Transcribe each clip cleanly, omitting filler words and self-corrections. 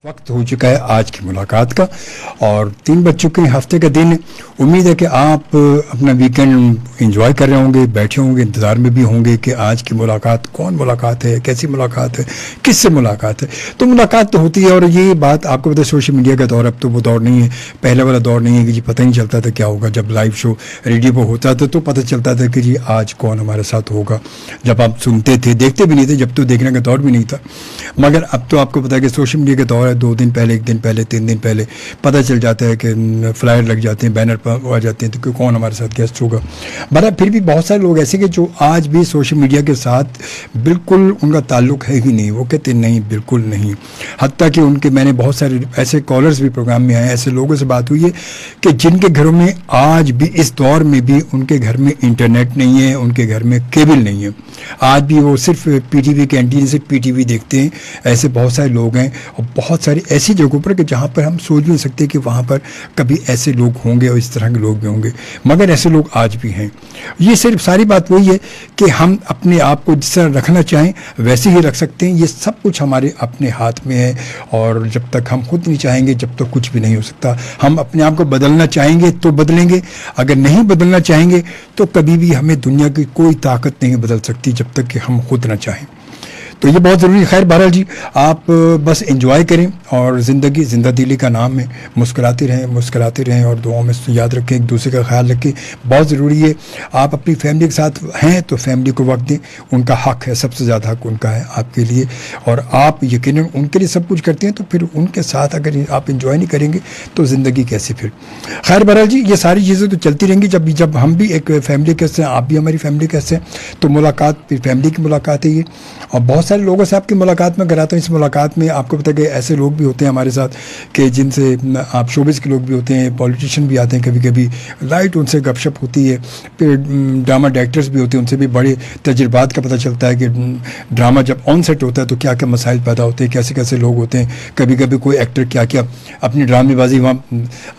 वक्त हो चुका है आज की मुलाकात का और 3 बज चुके हैं, हफ्ते का दिन। उम्मीद है कि आप अपना वीकेंड एंजॉय कर रहे होंगे, बैठे होंगे, इंतज़ार में भी होंगे कि आज की मुलाकात कौन मुलाकात है, कैसी मुलाकात है, किससे मुलाकात है। तो मुलाकात तो होती है और ये बात आपको पता है सोशल मीडिया का दौर अब तो वो दौर नहीं है, पहले वाला दौर नहीं है कि जी पता ही नहीं चलता था क्या होगा। जब लाइव शो रेडियो पर होता था तो पता चलता था कि जी आज कौन हमारे साथ होगा। जब आप सुनते थे, देखते भी नहीं थे, जब तो देखने का दौर भी नहीं था। मगर अब तो आपको पता है कि सोशल मीडिया का दौर है, 2 दिन पहले, 1 दिन पहले, 3 दिन पहले पता चल जाता है कि फ्लायर लग जाते हैं, बैनर पर आ जाते हैं तो कौन हमारे साथ गेस्ट होगा। बट फिर भी बहुत सारे लोग ऐसे कि जो आज भी सोशल मीडिया के साथ बिल्कुल उनका ताल्लुक है ही नहीं। वो कहते नहीं, बिल्कुल नहीं। हत्ता कि उनके मैंने बहुत सारे ऐसे कॉलर्स भी प्रोग्राम में आए, ऐसे लोगों से बात हुई है कि जिनके घरों में आज भी इस दौर में भी उनके घर में इंटरनेट नहीं है, उनके घर में केबल नहीं है। आज भी वो सिर्फ पीटीवी के एंटीना से पीटीवी देखते हैं। ऐसे बहुत सारे लोग हैं और बहुत सारी ऐसी जगहों पर कि जहाँ पर हम सोच भी नहीं सकते कि वहाँ पर कभी ऐसे लोग होंगे और इस तरह के लोग भी होंगे, मगर ऐसे लोग आज भी हैं। ये सिर्फ सारी बात वही है कि हम अपने आप को जिस तरह रखना चाहें वैसे ही रख सकते हैं। ये सब कुछ हमारे अपने हाथ में है और जब तक हम खुद नहीं चाहेंगे जब तक कुछ भी नहीं हो सकता। हम अपने आप को बदलना चाहेंगे तो बदलेंगे, अगर नहीं बदलना चाहेंगे तो कभी भी हमें दुनिया की कोई ताकत नहीं बदल सकती जब तक कि हम खुद ना चाहें। तो ये बहुत ज़रूरी है। खैर बहरहाल जी, आप बस एंजॉय करें और ज़िंदगी जिंदा दिली का नाम है। मुस्कुराते रहें और दुआओं में याद रखें, एक दूसरे का ख्याल रखें, बहुत ज़रूरी है। आप अपनी फैमिली के साथ हैं तो फैमिली को वक्त दें, उनका हक़ है, सबसे ज़्यादा हक़ उनका है आपके लिए। और आप यकीनन उनके लिए सब कुछ करते हैं तो फिर उनके साथ अगर आप एंजॉय नहीं करेंगे तो ज़िंदगी कैसे फिर। खैर बहरहाल जी, ये सारी चीज़ें तो चलती रहेंगी। जब हम भी एक फैमिली के हिस्से हैं, आप भी हमारी फैमिली के हिस्से हैं, तो मुलाकात फिर फैमिली की मुलाकात है ये। और बहुत सारे लोगों से आपकी मुलाकात में कराता हूँ। इस मुलाकात में आपको पता है कि ऐसे लोग भी होते हैं हमारे साथ कि जिनसे आप शोबिस के लोग भी होते हैं, पॉलिटिशियन भी आते हैं, कभी कभी लाइट उनसे गपशप होती है। फिर ड्रामा डायरेक्टर्स भी होते हैं, उनसे भी बड़े तजुर्बात का पता चलता है कि ड्रामा जब ऑन सेट होता है तो क्या क्या मसाइल पैदा होते हैं, कैसे कैसे लोग होते हैं। कभी कभी कोई एक्टर क्या क्या अपनी ड्रामेबाजी वहाँ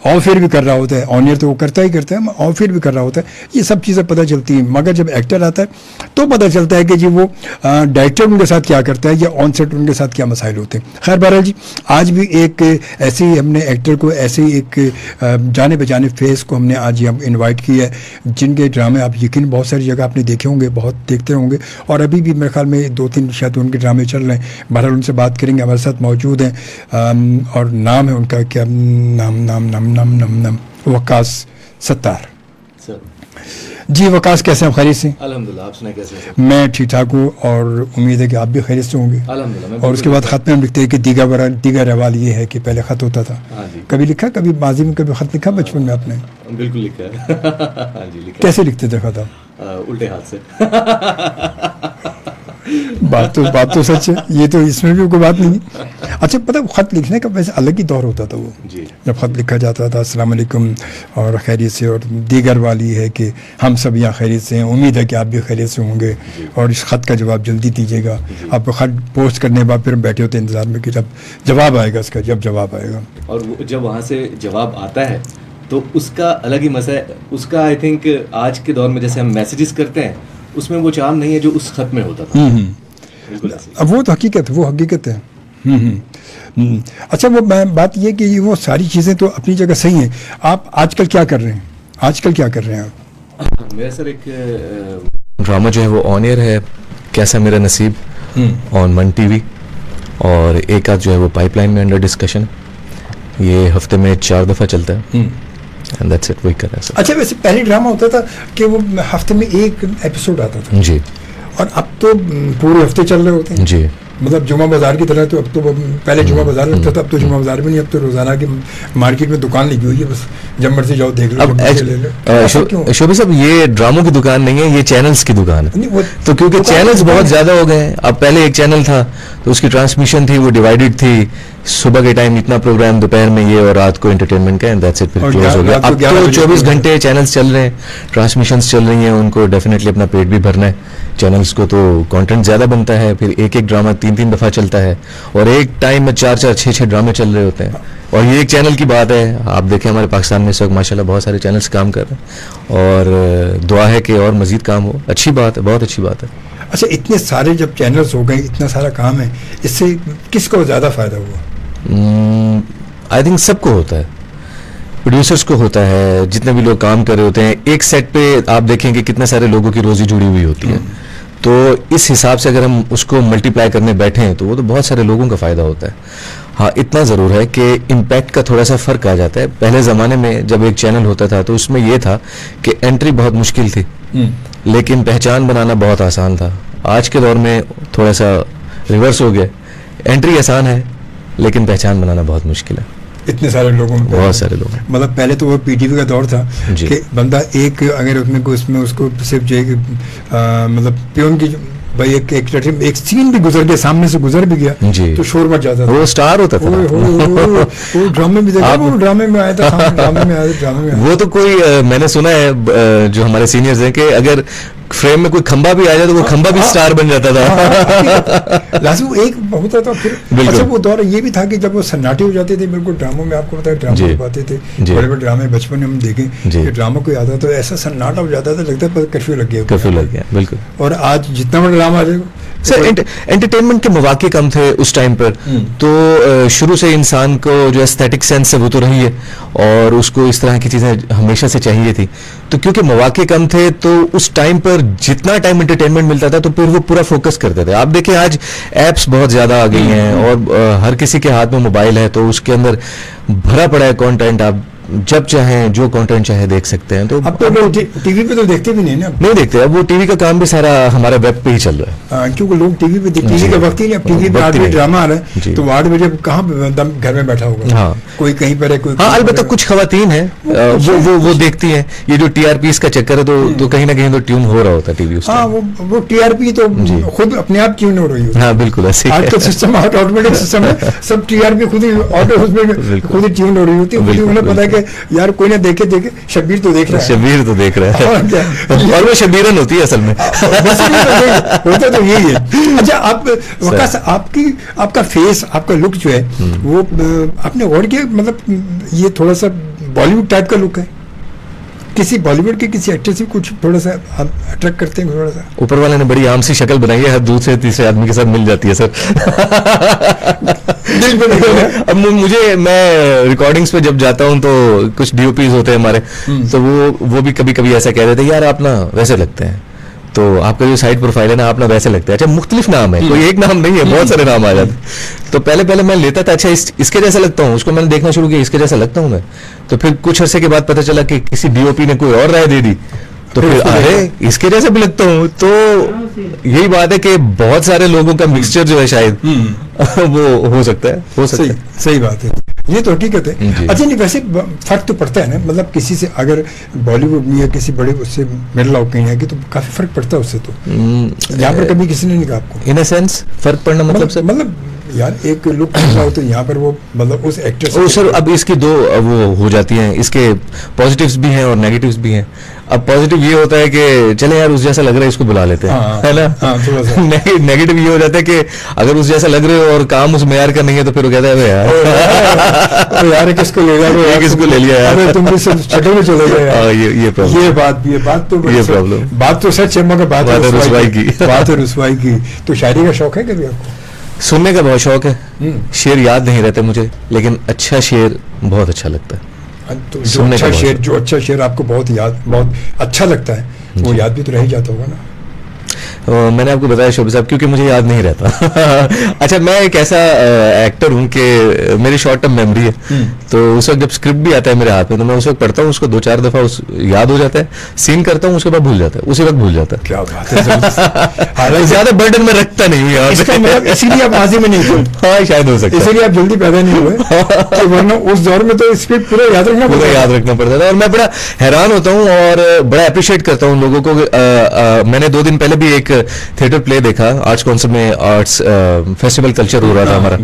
ऑफ एयर भी कर रहा होता है, ऑन एयर तो वो करता ही करता है, ऑफ एयर भी कर रहा होता है। ये सब चीज़ें पता चलती हैं। मगर जब एक्टर आता है तो पता चलता है कि जी वो डायरेक्टर उनके साथ क्या करता है या ऑन सेट उनके साथ क्या मसाइल होते हैं। खैर बहरहाल जी, आज भी एक ऐसे ही हमने एक्टर को, ऐसे ही एक जाने पहचाने फेस को हमने आज हम इनवाइट किया है, जिनके ड्रामे आप यकीन बहुत सारी जगह आपने देखे होंगे, बहुत देखते होंगे और अभी भी मेरे ख्याल में 2-3 शायद उनके ड्रामे चल रहे हैं। बहरहाल उनसे बात करेंगे, हमारे साथ मौजूद हैं और नाम है उनका क्या नाम वकास सत्तार। जी वकास, कैसे हैं? खैरियत से? अल्हम्दुलिल्लाह, आप सुनाए कैसे हैं? मैं ठीक ठाक हूँ और उम्मीद है कि आप भी खैरियत से होंगे। अल्हम्दुलिल्लाह। और उसके बाद ख़त में हम लिखते हैं कि दीगर रवाल ये है कि पहले ख़त होता था। हाँ जी। कभी लिखा, कभी माजी में कभी ख़त लिखा बचपन में आपने? बिल्कुल लिखा है। हाँ जी लिखा। कैसे लिखते थे ख़त आप? उल्टे हाथ से। बात तो सच है, ये तो इसमें भी कोई बात नहीं। अच्छा पता है ख़त लिखने का वैसे अलग ही दौर होता था वो जी। जब ख़त लिखा जाता था अस्सलाम वालेकुम और खैरियत से, और दीगर वाली है कि हम सब यहाँ खैरियत से हैं, उम्मीद है कि आप भी खैरियत से होंगे और इस ख़त का जवाब जल्दी दीजिएगा। आप ख़त पोस्ट करने के बाद फिर बैठे होते इंतज़ार में कि जब जवाब आएगा इसका, जब जवाब आएगा। और जब वहाँ से जवाब आता है तो उसका अलग ही मज़ा है। उसका आई थिंक आज के दौर में जैसे हम मैसेजेस करते हैं उसमें वो चार्म नहीं है जो उस खत में होता था। अब वो तो हकीकत है, वो हकीकत है। अच्छा वो बात ये कि वो सारी चीज़ें तो अपनी जगह सही हैं। आप आजकल क्या कर रहे हैं? आप मेरा सर एक ड्रामा जो है वो ऑन एयर है, कैसा मेरा नसीब, ऑन मन टीवी, और एक आध जो है वो पाइपलाइन में अंडर डिस्कशन। ये हफ्ते में 4 दफ़ा चलता है। And that's it, वही कर रहा है। अच्छा वैसे पहले ड्रामा होता था कि वो हफ्ते में एक एपिसोड आता था जी, और अब तो पूरे हफ्ते चल रहे होते हैं जी। मतलब जुमा बाजार की तरह। तो अब तो पहले जुमा बाजार लगता था, अब तो जुमा बाजार भी नहीं, अब तो रोजाना की मार्केट में दुकान लगी हुई है, बस जब मर्जी जाओ देख लो, ले लो। शोभी साहब, ये ड्रामों की दुकान नहीं है, ये चैनल्स की दुकान है। तो क्योंकि चैनल्स बहुत ज्यादा हो गए हैं। अब पहले एक चैनल था तो उसकी ट्रांसमिशन थी, वो डिवाइडेड थी। सुबह के टाइम इतना प्रोग्राम, दोपहर में ये, और रात को एंटरटेनमेंट का, एंड दैट्स इट, फिर क्लोज हो गया। अब तो 24 घंटे चैनल्स चल रहे हैं, ट्रांसमिशंस चल रही हैं, उनको डेफिनेटली अपना पेट भी भरना है। चैनल्स को तो कंटेंट ज्यादा बनता है, फिर एक ड्रामा 3 दफा चलता है और एक टाइम में 4-4, 6-6 ड्रामे चल रहे होते हैं। और ये एक चैनल की बात है। आप देखें हमारे पाकिस्तान में इस वक्त माशाल्लाह बहुत सारे चैनल्स काम कर रहे हैं और दुआ है कि और मजीद काम हो। अच्छी बात है, बहुत अच्छी बात है। अच्छा इतने सारे जब चैनल्स हो गए, इतना सारा काम है, इससे किसको ज़्यादा फ़ायदा हुआ? आई थिंक सबको होता है, प्रोड्यूसर्स को होता है, जितने भी लोग काम कर रहे होते हैं। एक सेट पे आप देखेंगे कितने सारे लोगों की रोजी जुड़ी हुई होती है, तो इस हिसाब से अगर हम उसको मल्टीप्लाई करने बैठे हैं तो वो तो बहुत सारे लोगों का फायदा होता है। हाँ, इतना ज़रूर है कि इम्पैक्ट का थोड़ा सा फ़र्क आ जाता है। पहले ज़माने में जब एक चैनल होता था तो उसमें ये था कि एंट्री बहुत मुश्किल थी, लेकिन पहचान बनाना बहुत आसान था। आज के दौर में थोड़ा सा रिवर्स हो गया, एंट्री आसान है लेकिन पहचान बनाना बहुत मुश्किल है। इतने सारे लोगों में, बहुत सारे लोग, मतलब पहले तो वो पीटीवी का दौर था कि बंदा एक अगर उसमें उसको सिर्फ जो है कि मतलब प्योन की भाई एक सीन भी गुजर गया, सामने से गुजर भी गया तो शोर मच जाता था, वो स्टार होता था। वो ड्रामे में देखा, वो ड्रामे में आया था, ड्रामे में आया। वो तो कोई मैंने सुना है जो हमारे सीनियर्स हैं कि अगर फ्रेम में कोई खंबा भी आ जाए तो वो खंबा भी स्टार बन जाता था। लाजू एक होता था। फिर अच्छा वो दौर ये भी था कि जब वो सन्नाटे हो जाते थे, बिल्कुल ड्रामों में, आपको पता है ड्रामा पाते थे, बड़े बड़े ड्रामे बचपन में हम देखें कि ड्रामा कोई आता तो ऐसा सन्नाटा हो जाता था, लगता है कर्फ्यू लग गया, कर्फ्यू लग गया, बिल्कुल। और आज जितना बड़ा ड्रामा आ जाएगा सर, एंटरटेनमेंट के मौके कम थे उस टाइम पर, तो शुरू से इंसान को जो एस्थेटिक सेंस है वो तो रही है और उसको इस तरह की चीजें हमेशा से चाहिए थी। तो क्योंकि मौके कम थे तो उस टाइम पर जितना टाइम एंटरटेनमेंट मिलता था तो फिर वो पूरा फोकस करते थे। आप देखिए आज एप्स बहुत ज्यादा आ गई हैं और हर किसी के हाथ में मोबाइल है, तो उसके अंदर भरा पड़ा है कंटेंट। आप जब चाहें जो कंटेंट चाहे देख सकते हैं। तो अब तो लोग टीवी पे तो देखते भी नहीं ना, नहीं देखते। अब वो टीवी का काम भी सारा हमारा वेब पे ही चल रहा है, क्योंकि लोग टीवी पे टीवी का वक्त ही नहीं। अब टीवी पे 8 बजे ड्रामा आ रहा है तो 8 बजे कहाँ घर में बैठा होगा। हाँ, कोई कहीं पर है, कोई। हाँ, अलबत्ता कुछ खवातीन है वो देखती हैं। ये जो टीआरपी का चक्कर है तो कहीं ना कहीं तो ट्यून हो रहा होता है टीवी। हाँ, वो टीआरपी तो खुद अपने आप ट्यून हो रही है। हाँ, बिल्कुल ऐसे आज तो सिस्टम ऑटोमेटिक सिस्टम है, सब टीआरपी खुद ही ऑटो खुद ही ट्यून हो रही होती है। उन्हें पता है कि यार कोई देखे शब्बीर तो देख रहा है, शब्बीर तो देख रहा है और वो शबीरन होती है असल में। होता तो यही है। अच्छा, आप वकास आपका फेस, आपका लुक जो है वो आपने गौर किया, मतलब ये थोड़ा सा बॉलीवुड टाइप का लुक है। किसी बॉलीवुड के किसी एक्टर से कुछ थोड़ा सा अट्रैक्ट करते हैं थोड़ा सा? ऊपर वाले ने बड़ी आम सी शक्ल बनाई है, हर दूसरे तीसरे आदमी के साथ मिल जाती है सर। अब मैं रिकॉर्डिंग्स पे जब जाता हूँ तो कुछ डीओपीज होते हैं हमारे, तो वो भी कभी कभी ऐसा कह रहे थे, यार आप ना वैसे लगते हैं, तो आपका जो साइड प्रोफाइल है ना, आप ना वैसे लगते हैं। अच्छा, मुख्तलिफ नाम है, कोई एक नाम नहीं है, बहुत सारे नाम आ जाते। तो पहले मैं लेता था, अच्छा इसके जैसा लगता हूँ, उसको मैंने देखना शुरू किया, इसके जैसा लगता हूँ मैं। तो फिर कुछ अरसे के बाद पता चला कि किसी डीओपी ने कोई और राय दे दी, तो फिर अरे इसके जैसे भी लगता हूँ। तो यही बात है कि बहुत सारे लोगों का मिक्सचर जो है शायद वो हो सकता है। सही बात है, ये तो हकीकत है। अच्छा, नहीं वैसे फर्क तो पड़ता है ना, मतलब किसी से अगर बॉलीवुड में या किसी बड़े उससे मिल रहा कहीं आगे तो काफी फर्क पड़ता है उससे। तो यहाँ पर कभी किसी ने नहीं कहा आपको इन अ सेंस फर्क पड़ना मतलब यार एक लुक हो तो यहाँ पर वो मतलब उस एक्टर से सर, अब इसकी दो वो हो जाती हैं, इसके पॉजिटिव्स भी हैं और नेगेटिव्स भी हैं। अब पॉजिटिव ये होता है कि चले यार उस जैसा लग रहा है, इसको बुला लेते हैं, है ना। थोड़ा सा नेगेटिव ये हो जाता है कि अगर उस जैसा लग रहे हो और काम उस मेयार का नहीं है तो फिर वो कहता है यार किसको ले लिया, किसको ले लिया यार, तुम भी शक्ल में चले गए। ये प्रॉब्लम, बात तो सच है, मगर बात है रुसवाई की। तो शायरी का शौक है कभी आपको? सुनने का बहुत शौक है, शेर याद नहीं रहते मुझे, लेकिन अच्छा शेर बहुत अच्छा लगता है। तो जो अच्छा शेर आपको बहुत अच्छा लगता है, वो याद भी तो रह जाता होगा ना। मैंने आपको बताया शोभा साहब, क्योंकि मुझे याद नहीं रहता। अच्छा, मैं एक ऐसा एक्टर हूँ कि मेरी शॉर्ट टर्म मेमोरी है, तो उस वक्त जब स्क्रिप्ट भी आता है मेरे हाथ में तो मैं उस वक्त पढ़ता हूँ, उसको 2-4 दफा याद हो जाता है, सीन करता हूँ, उसके बाद भूल जाता है, उसी वक्त भूल जाता है। क्या बात है। ज्यादा बर्डन में रखता नहीं हूँ यार, इसीलिए आप माजी में नहीं थे। हाँ, शायद हो सकता है, इसीलिए आप जल्दी पैदा नहीं हुए, वरना उस दौर में तो स्क्रिप्ट पूरा याद रखना पड़ता था। और मैं बड़ा हैरान होता हूँ और बड़ा अप्रिशिएट करता हूँ लोगों को। मैंने 2 दिन पहले भी एक थिएटर प्ले देखा, आर्ट्स काउंसिल में आर्ट्स फेस्टिवल कल्चर हो रहा था हमारा,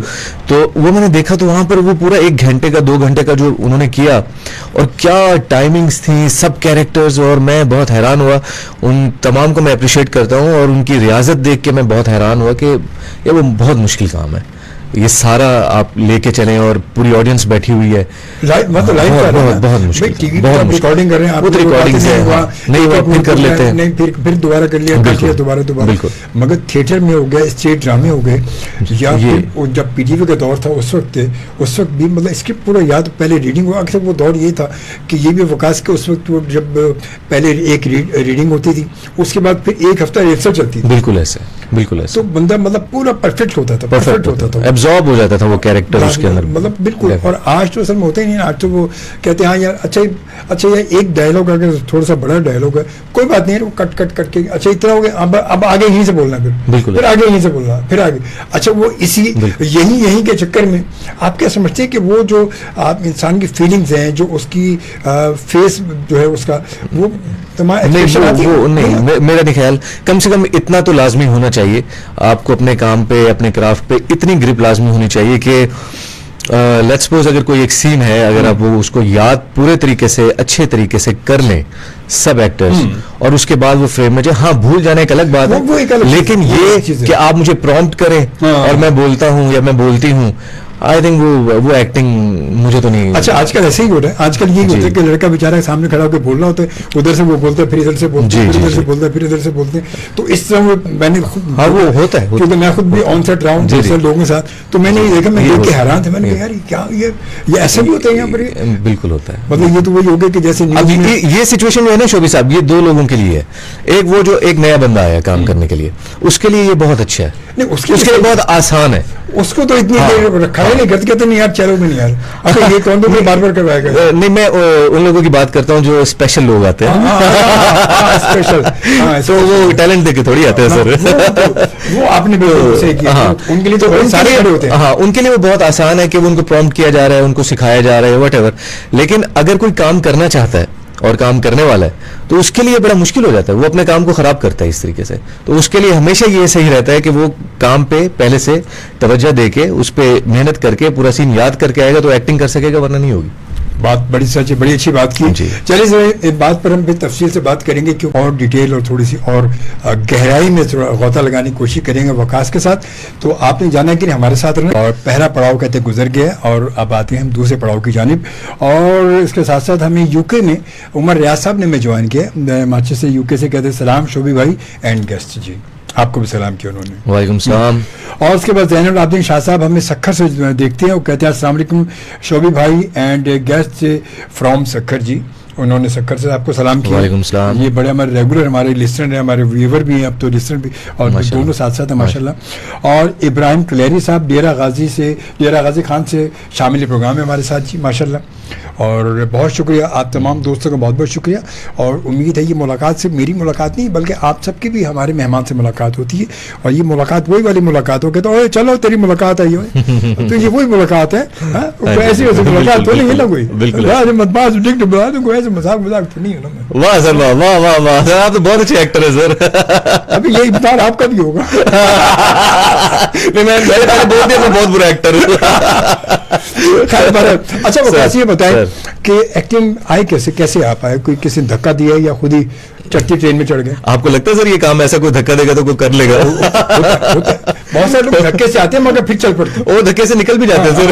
तो वो मैंने देखा, तो वहां पर वो पूरा 1 घंटे का 2 घंटे का जो उन्होंने किया, और क्या टाइमिंग्स थी, सब कैरेक्टर्स, और मैं बहुत हैरान हुआ। उन तमाम को मैं अप्रिशिएट करता हूँ और उनकी रियाजत देख के मैं बहुत हैरान हुआ कि ये वो बहुत मुश्किल काम है। ये सारा आप लेके चलें और पूरी ऑडियंस बैठी हुई है, मतलब लाइव बहुत कर रहे हैं बहुत मुश्किल, टीवी बहुत पर रिकॉर्डिंग कर रहे हैं आप, वो तो रिकॉर्डिंग से नहीं हुआ फिर कर लेते हैं, नहीं फिर दोबारा कर लिया दोबारा, मगर थिएटर में हो गया, स्टेज ड्रामे हो गए, या फिर जब पीटीवी का दौर था उस वक्त भी मतलब स्क्रिप्ट पूरा याद, पहले रीडिंग हुआ, अक्सर वो दौर ये था कि ये भी वकास के उस वक्त जब पहले एक रीडिंग होती थी, उसके बाद फिर एक हफ्ता रिहर्सल चलती थी, बिल्कुल ऐसे तो बंदा मतलब पूरा परफेक्ट होता था, एब्जॉर्ब हो जाता था वो कैरेक्टर उसके अंदर, मतलब बिल्कुल। और आज तो असल में होता ही नहीं, आज तो वो कहते हैं हाँ यार अच्छा यार एक डायलॉग अगर थोड़ा सा बड़ा डायलॉग है कोई बात नहीं है, वो कट के अच्छा इतना हो गया, अब आगे यहीं से बोलना, फिर आगे यहीं से बोलना, फिर आगे, अच्छा वो इसी यहीं के चक्कर में आप क्या समझते हैं कि वो जो आप इंसान की फीलिंग्स हैं, जो उसकी फेस जो है उसका वो नहीं, मेरा नहीं ख्याल, कम से कम इतना तो लाजमी होना चाहिए आपको अपने काम पे, अपने क्राफ्ट पे इतनी ग्रिप लाजमी होनी चाहिए कि लेट्स सपोज अगर कोई एक सीन है, अगर आप वो उसको याद पूरे तरीके से अच्छे तरीके से कर लें सब एक्टर्स, और उसके बाद वो फ्रेम में हाँ भूल जाने एक अलग बात है, लेकिन ये कि आप मुझे प्रॉम्प्ट करें और मैं बोलता हूँ या मैं बोलती हूँ, आई थिंक वो एक्टिंग मुझे तो नहीं। अच्छा आजकल ऐसे ही हो रहा है, आजकल ये होता है कि लड़का बेचारा सामने खड़ा होकर बोल रहा होता है, उधर से वो बोलता है, फिर इधर से बोलते हैं, फिर इधर से बोलता है, फिर इधर से बोलते हैं, तो इस तरह मैंने हाँ वो होता है, क्योंकि मैं खुद भी ऑन सेट रहा हूँ दूसरे लोगों के साथ, तो मैंने ये देखा, मैं देख के हैरान था, मैंने कहा यार क्या ये ऐसा भी होता है यहाँ पर, बिल्कुल होता है, मतलब ये तो वही हो गया कि जैसे अब ये सिचुएशन जो है ना शोभी साहब, ये दो लोगों के लिए है, एक वो जो एक नया बंदा आया काम करने के लिए, उसके लिए ये बहुत अच्छा है, नहीं उसके लिए बहुत आसान है, उसको तो इतनी देर रखा ही नहीं करते, कहते नहीं यार चलो भी नहीं यार, अच्छा ये कौन तो बार बार करवाएगा, नहीं मैं उन लोगों की बात करता हूँ जो स्पेशल लोग आते हैं, स्पेशल, तो वो टैलेंट देके थोड़ी आते हैं सर, वो आपने बिल्कुल सही किया, उनके लिए तो सारे खड़े होते हैं, हाँ उनके लिए वो बहुत आसान है कि उनको प्रॉम्प्ट किया जा रहा है, उनको सिखाया जा रहा है व्हाटएवर, लेकिन अगर कोई काम करना चाहता है और काम करने वाला है तो उसके लिए बड़ा मुश्किल हो जाता है, वो अपने काम को खराब करता है इस तरीके से, तो उसके लिए हमेशा ये सही रहता है कि वो काम पे पहले से तवज्जो देके उस पे मेहनत करके पूरा सीन याद करके आएगा तो एक्टिंग कर सकेगा, वरना नहीं होगी। बात बड़ी सच है, बड़ी अच्छी बात की। चलिए सर इस बात पर हम फिर तफसील से बात करेंगे, क्यों और डिटेल और थोड़ी सी और गहराई में थोड़ा गौता लगाने की कोशिश करेंगे वकास के साथ। तो आपने जाना कि हमारे साथ रहना, और पहला पड़ाव कहते गुजर गया और अब आते हैं हम दूसरे पड़ाव की जानिब। और इसके साथ साथ हमें यूके में उमर रियाज साहब ने हमें ज्वाइन किया मैनचेस्टर से, यूके से। कहते सलाम शोभी भाई एंड गेस्ट जी, आपको भी सलाम किया उन्होंने। वालेकुम सलाम। और उसके बाद ज़ैनुल आबिदीन शाह साहब हमें सखर से देखते हैं, वो कहते हैं अस्सलाम वालेकुम शोभी भाई एंड गेस्ट फ्रॉम सखर जी। उन्होंने सखर से आपको सलाम किया। वालेकुम सलाम। ये बड़े हमारे रेगुलर हमारे लिस्टनर हैं, हमारे व्यूवर भी हैं, अब तो लिस्टनर भी, और दोनों साथ साथ हैं माशाल्लाह। और इब्राहिम कलेरी साहब डेरा गाजी खान से शामिल प्रोग्राम है हमारे साथ जी माशाल्लाह। और बहुत शुक्रिया, आप तमाम दोस्तों का बहुत बहुत शुक्रिया। और उम्मीद है ये मुलाकात से मेरी मुलाकात नहीं बल्कि आप सबकी भी हमारे मेहमान से मुलाकात होती है, और ये मुलाकात वही वाली मुलाकात हो, कहते चलो तेरी मुलाकात आई हो तो ये वही मुलाकात है, ऐसी मुलाकात तो नहीं है ना कोई, मजाक तो नहीं है ना। वाह सर, वाह वाह वाह वाह सर, आप तो बहुत अच्छे एक्टर है सर। अभी यही इफ्तार आपका भी होगा। मैं बोल दिया मैं बहुत बुरा एक्टर हूँ। अच्छा वो कैसे बताएं कि एक्टिंग आए कैसे आप आए, कोई किसी ने धक्का दिया या खुद ही चढ़ती ट्रेन में चढ़ गए? आपको लगता है सर ये काम ऐसा कोई धक्का देगा तो कोई कर लेगा? बहुत सारे लोग धक्के से आते हैं मगर फिर चल पड़ते हैं, वो धक्के से निकल भी जाते हैं सर।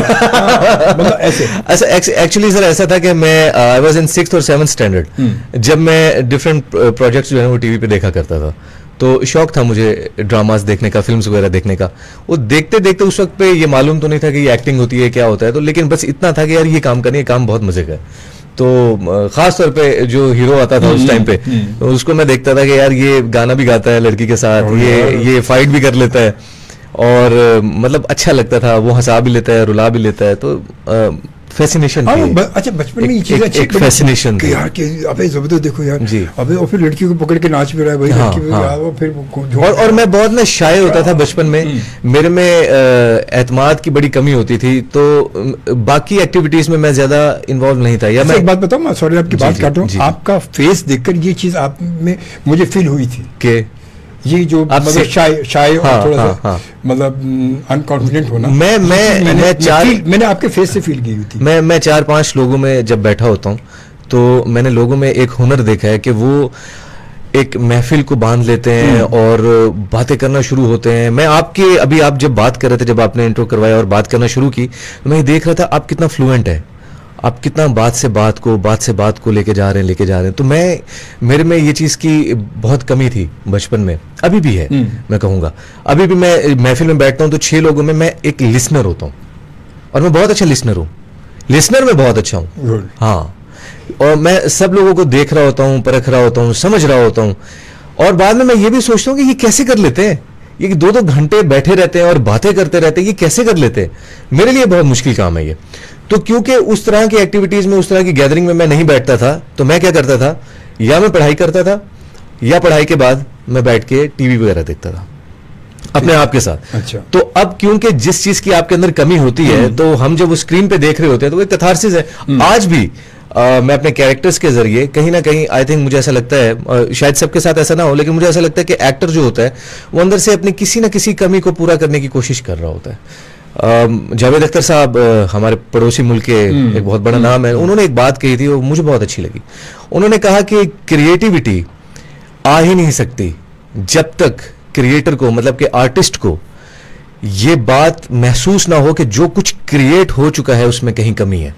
मतलब ऐसे एक्चुअली सर ऐसा था कि मैं आई वाज इन 6th और 7th स्टैंडर्ड जब मैं डिफरेंट प्रोजेक्ट्स जो है वो टीवी पे देखा करता था, तो शौक था मुझे ड्रामास देखने का, फिल्म्स वगैरह देखने का। वो देखते देखते उस वक्त पे ये मालूम तो नहीं था कि ये एक्टिंग होती है क्या होता है, तो लेकिन बस इतना था कि यार ये काम करनी है, काम बहुत मजे का है। तो खास तौर पे जो हीरो आता था उस टाइम पे, तो उसको मैं देखता था कि यार ये गाना भी गाता है लड़की के साथ, ये फाइट भी कर लेता है, और मतलब अच्छा लगता था, वो हंसा भी लेता है, रुला भी लेता है, तो फैसिनेशन थी। अच्छा बचपन में ये चीज़ एक फैसिनेशन थी यार कि अबे ज़बरदस्त देखो यार जी, अबे और फिर लड़की को पकड़ के नाच भी रहा है भाई, लड़की भी यार वो फिर और मैं बहुत ना शाय होता था बचपन में, मेरे में एतमाद की बड़ी कमी होती थी, तो बाकी एक्टिविटीज में मैं ज्यादा इन्वॉल्व नहीं था। या मैं एक बात बताऊं, मैं सॉरी आपकी बात काट रहा हूं, आपका फेस देखकर ये चीज आप में मुझे फील हुई थी कि ये जो मतलब शाय और थोड़ा सा मतलब अनकॉन्फिडेंट होना, मैंने आपके फेस से फील की हुई थी। मैं 4-5 लोगों में जब बैठा होता हूँ तो मैंने लोगों में एक हुनर देखा है कि वो एक महफिल को बांध लेते हैं और बातें करना शुरू होते हैं। मैं आपके अभी आप जब बात कर रहे थे, जब आपने इंट्रो करवाया और बात करना शुरू की, तो मैं देख रहा था आप कितना फ्लुएंट है, आप कितना बात से बात को लेके जा रहे हैं। तो मेरे में ये चीज़ की बहुत कमी थी बचपन में, अभी भी है। मैं कहूँगा अभी भी मैं महफिल में बैठता हूँ तो 6 लोगों में मैं एक लिसनर होता हूँ, और मैं बहुत अच्छा लिसनर हूँ, लिसनर में बहुत अच्छा हूँ। हाँ, और मैं सब लोगों को देख रहा होता हूँ, परख रहा होता हूँ, समझ रहा होता हूँ, और बाद में मैं ये भी सोचता हूँ कि ये कैसे कर लेते हैं, ये 2-2 घंटे बैठे रहते हैं और बातें करते रहते हैं, ये कैसे कर लेते हैं। मेरे लिए बहुत मुश्किल काम है ये। तो क्योंकि उस तरह की एक्टिविटीज में, उस तरह की गैदरिंग में मैं नहीं बैठता था, तो मैं क्या करता था, या मैं पढ़ाई करता था या पढ़ाई के बाद मैं बैठ के टीवी वगैरह देखता था अपने आप के साथ। अच्छा। तो अब क्योंकि जिस चीज की आपके अंदर कमी होती है, तो हम जब उस स्क्रीन पे देख रहे होते हैं तो वो कैथारसिस है। आज भी मैं अपने कैरेक्टर्स के जरिए कहीं ना कहीं आई थिंक मुझे ऐसा लगता है, शायद सबके साथ ऐसा ना हो, लेकिन मुझे ऐसा लगता है कि एक्टर जो होता है वो अंदर से अपनी किसी ना किसी कमी को पूरा करने की कोशिश कर रहा होता है। जावेद अख्तर साहब हमारे पड़ोसी मुल्क के एक बहुत बड़ा नाम है, उन्होंने एक बात कही थी वो मुझे बहुत अच्छी लगी। उन्होंने कहा कि क्रिएटिविटी आ ही नहीं सकती जब तक क्रिएटर को, मतलब कि आर्टिस्ट को ये बात महसूस ना हो कि जो कुछ क्रिएट हो चुका है उसमें कहीं कमी है।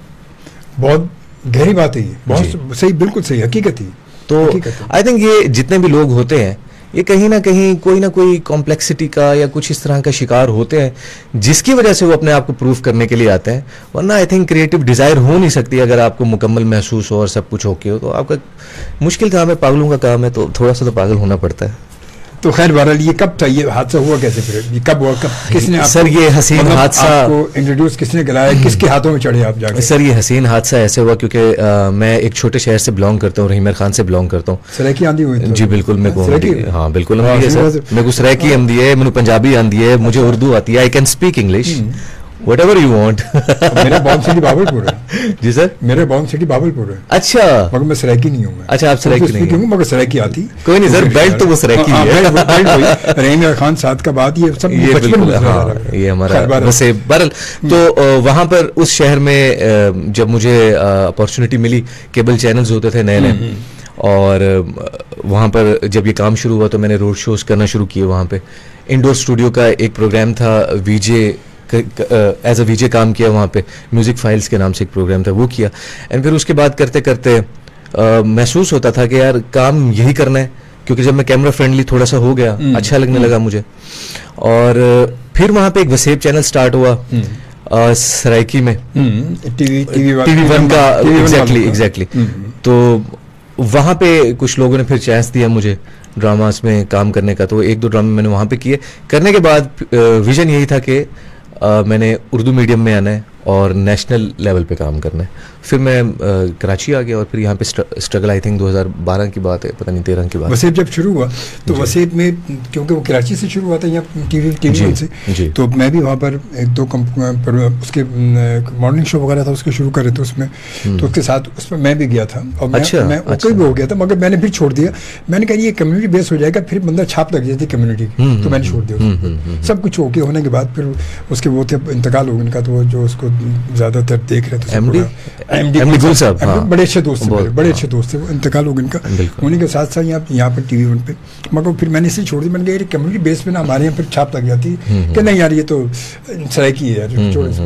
बहुत गहरी बात है ये, बहुत सही, बिल्कुल सही, हकीकत ही। तो आई थिंक ये जितने भी लोग होते हैं ये कहीं ना कहीं कोई ना कोई कॉम्प्लेक्सिटी का या कुछ इस तरह का शिकार होते हैं, जिसकी वजह से वो अपने आप को प्रूफ करने के लिए आते हैं। वरना आई थिंक क्रिएटिव डिजायर हो नहीं सकती अगर आपको मुकम्मल महसूस हो और सब कुछ होके हो। तो आपका मुश्किल काम है, पागलों का काम है, तो थोड़ा सा तो पागल होना पड़ता है। तो खैर बहरहाल ये कब था, ये हादसा हुआ कैसे, फिर ये कब हुआ, कब किसने आपको, सर ये हसीन मतलब हादसा आपको इंट्रोड्यूस किसने कराया, किसके हाथों में चढ़े आप जाके? सर ये हसीन हादसा ऐसे हुआ क्योंकि मैं एक छोटे शहर से बिलोंग करता हूँ, रहीमर खान से बिलोंग करता हूँ। सरायकी आंधी हुई जी बिल्कुल, मेरे को हाँ बिल्कुल हाँ, मेरे को सरायकी आंधी है, मैंने पंजाबी आंधी है, मुझे उर्दू आती है, I can speak English whatever you want। मेरा बॉर्न सिटी बावलपुर है। जी सर, मेरा बॉर्न सिटी बावलपुर है। अच्छा, मगर मैं सरायकी नहीं हूँ। मैं अच्छा, आप सरायकी नहीं हूँ, मगर सरायकी आती। कोई नहीं सर, बेल्ट तो वो सरायकी है। रहीमर खान साहब का बात ये सब बचपन में, हाँ, ये हमारा वैसे बरल। तो वहां पर उस शहर में जब मुझे अपॉर्चुनिटी मिली, केबल चैनल्स होते थे नए नए, और वहाँ पर जब ये काम शुरू हुआ तो मैंने रोड शोज करना शुरू किए। वहाँ पे इंडोर स्टूडियो का एक प्रोग्राम था, वीजे एज अ वीजे काम किया वहाँ पे, म्यूजिक फाइल्स के नाम से एक प्रोग्राम था, वो किया। एंड फिर उसके बाद करते करते महसूस होता था कि यार काम यही करना है, क्योंकि जब मैं कैमरा फ्रेंडली थोड़ा सा हो गया, अच्छा लगने लगा मुझे। और फिर वहाँ पे एक वसेब चैनल स्टार्ट हुआ सरायकी में, TV1 का, एग्जैक्टली। तो वहाँ पे कुछ लोगों ने फिर चांस दिया मुझे ड्रामास में काम करने का, तो 1-2 ड्रामे मैंने वहाँ पे किए। करने के बाद विजन यही था कि मैंने उर्दू मीडियम में आना है और नेशनल लेवल पे काम करना है। फिर मैं कराची आ गया और फिर यहाँ पे स्ट्रगल आई थिंक 2012 की बात है, पता नहीं 13 की बात। वसेब जब शुरू हुआ तो वसेब में, क्योंकि वो कराची से शुरू हुआ था यहाँ टीवी से, तो मैं भी वहाँ पर 1-2 उसके मॉर्निंग शो वगैरह था, उसके शुरू कर रहे थे उसमें, तो उसके साथ उसमें मैं भी गया था और मैं ओके भी हो गया था, मगर मैंने फिर छोड़ दिया। मैंने कहा ये कम्युनिटी बेस हो जाएगा, फिर बंदा छाप लग जाती कम्युनिटी की, तो मैंने छोड़ दिया। सब कुछ ओके होने के बाद फिर उसके वो थे इंतकाल हो गया उनका, तो वो जो उसको ज्यादातर देख रहे थे एमडी गुल साहब, बड़े अच्छे दोस्त थे, बड़े अच्छे दोस्त थे, वो इंतकाल हो गया इनका। उन्हीं के साथ साथ यहाँ पर TV1 पे, मगर फिर मैंने इसे छोड़ दी। मैंने कहा कम्युनिटी बेस पे ना हमारे यहाँ फिर छाप लग जाती कि नहीं यार ये तो सरायकी है यार,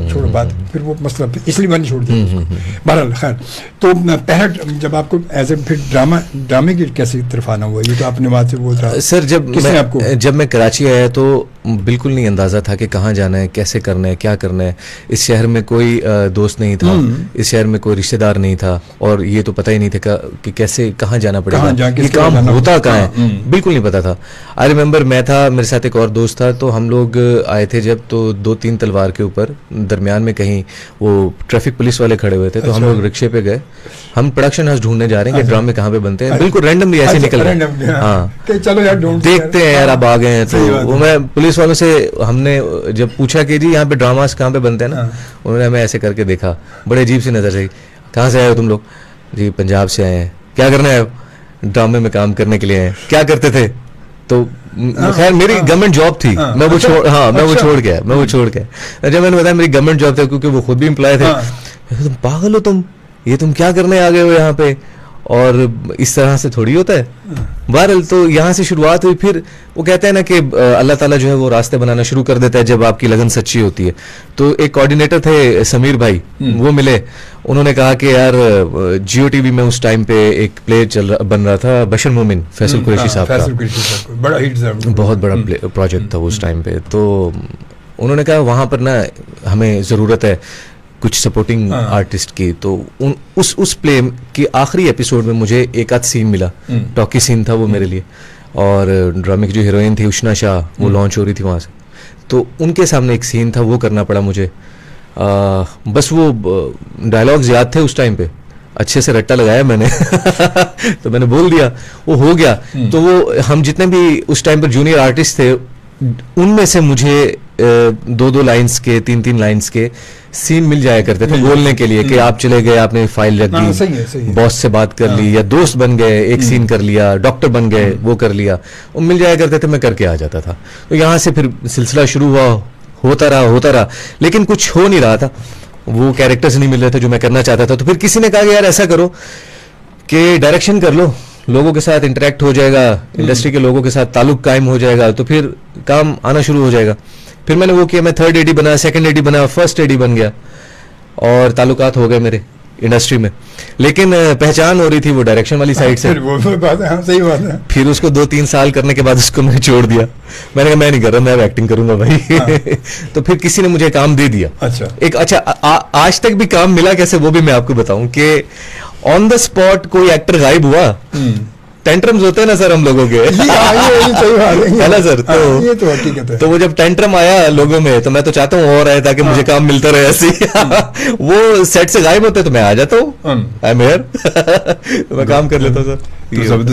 छोड़ो बात, फिर वो मसला, इसलिए मैंने छोड़ दिया। बहरहाल खैर, तो पहला जब आपको एज ए फिर ड्रामे की कैसे तरफ आना हुआ, ये तो आपने वहाँ से वो था सर, जब मैं कराची आया तो बिल्कुल नहीं अंदाजा था कि कहाँ जाना है, कैसे करना है, क्या करना है। इस शहर में कोई दोस्त नहीं था, इस शहर में कोई रिश्तेदार नहीं था, और ये तो पता ही नहीं था कि कैसे कहाँ जाना पड़ेगा, ये काम होता कहाँ है, बिल्कुल नहीं पता था। आई रिमेम्बर मैं था, मेरे साथ एक और दोस्त था, तो हम लोग आए थे जब, तो 2-3 तलवार के ऊपर दरमियान में कहीं वो ट्रैफिक पुलिस वाले खड़े हुए थे, तो हम लोग रिक्शे पे गए, हम प्रोडक्शन हाउस ढूंढने जा रहे हैं कि ड्रामे कहाँ पे बनते हैं, बिल्कुल रैंडमली ऐसे निकल रहे। हाँ, चलो यार देखते हैं यार, अब आ गए हैं। तो वो मैं पुलिस वालों से हमने जब पूछा कि जी यहाँ पे ड्रामास कहाँ पे बनते हैं ना, उन्होंने हमें ऐसे करके देखा बड़े अजीब सी नजर से, कहाँ से आए हो तुम लोग? जी पंजाब से आए हैं। क्या करना है? ड्रामे में काम करने के लिए आए। क्या करते थे? तो खैर मेरी गवर्नमेंट जॉब थी, मैं वो छोड़ गया। जब मैंने बताया मेरी गवर्नमेंट जॉब थी, क्योंकि वो खुद भी एम्प्लॉय थे, तुम पागल हो तुम, ये तुम क्या करने आ गए हो यहाँ पे? और इस तरह से थोड़ी होता है। बहरहाल तो यहाँ से शुरुआत हुई। फिर वो कहते हैं ना कि अल्लाह ताला जो है वो रास्ते बनाना शुरू कर देता है जब आपकी लगन सच्ची होती है। तो एक कोऑर्डिनेटर थे समीर भाई, वो मिले, उन्होंने कहा कि यार जियो टीवी में उस टाइम पे एक प्ले बन रहा था बशर मोमिन फैसल कुरैशी साहब का, बड़ा हिट, बहुत बड़ा प्रोजेक्ट था उस टाइम पे। तो उन्होंने कहा वहां पर ना हमें ज़रूरत है कुछ सपोर्टिंग आर्टिस्ट की। तो उस प्ले के आखिरी एपिसोड में मुझे एक आध सीन मिला, टॉकी सीन था वो मेरे लिए, और ड्रामे की जो हीरोइन थी उष्णा शाह, वो लॉन्च हो रही थी वहाँ से, तो उनके सामने एक सीन था, वो करना पड़ा मुझे। बस वो डायलॉग्स याद थे उस टाइम पे, अच्छे से रट्टा लगाया मैंने तो मैंने बोल दिया, वो हो गया। तो वो हम जितने भी उस टाइम पर जूनियर आर्टिस्ट थे, उनमें से मुझे 2-2 लाइन्स के 3-3 लाइन्स के सीन मिल जाया करते थे बोलने के लिए, कि आप चले गए, आपने फाइल रख दी, बॉस से बात कर ली, या दोस्त बन गए, एक सीन कर लिया, डॉक्टर बन गए, वो कर लिया, वो मिल जाया करते थे, मैं करके आ जाता था। तो यहाँ से फिर सिलसिला शुरू हुआ, होता रहा, लेकिन कुछ हो नहीं रहा था, वो कैरेक्टर्स नहीं मिल रहे थे जो मैं करना चाहता था। तो फिर किसी ने कहा कि यार ऐसा करो कि डायरेक्शन कर लो, लोगों के साथ इंटरेक्ट हो जाएगा, इंडस्ट्री के लोगों के साथ ताल्लुक कायम हो जाएगा, तो फिर काम आना शुरू हो जाएगा। फिर मैंने वो किया, मैं 3rd AD बना, 2nd AD बना, 1st AD बन गया, और ताल्लुकात हो गए मेरे इंडस्ट्री में। लेकिन पहचान हो रही थी वो डायरेक्शन वाली साइड से। वो बात है, सही बात है। फिर उसको 2-3 साल करने के बाद उसको मैंने छोड़ दिया, मैंने कहा मैं नहीं कर रहा, मैं एक्टिंग करूंगा भाई। तो फिर किसी ने मुझे काम दे दिया। अच्छा, आज तक भी काम मिला कैसे वो भी मैं आपको बताऊं कि ऑन द स्पॉट कोई एक्टर गायब हुआ, टेंट्रम्स होते हैं ना सर हम लोगों के, ये सही बात है ना सर। तो ये तो हकीकत है। तो वो जब टेंट्रम आया लोगों में, तो मैं तो चाहता हूँ और आए ताकि मुझे काम मिलता रहे ऐसे ही। वो सेट से गायब होते तो मैं आ जाता हूँ, आई एम हियर, तो मैं काम कर लेता हूँ सर।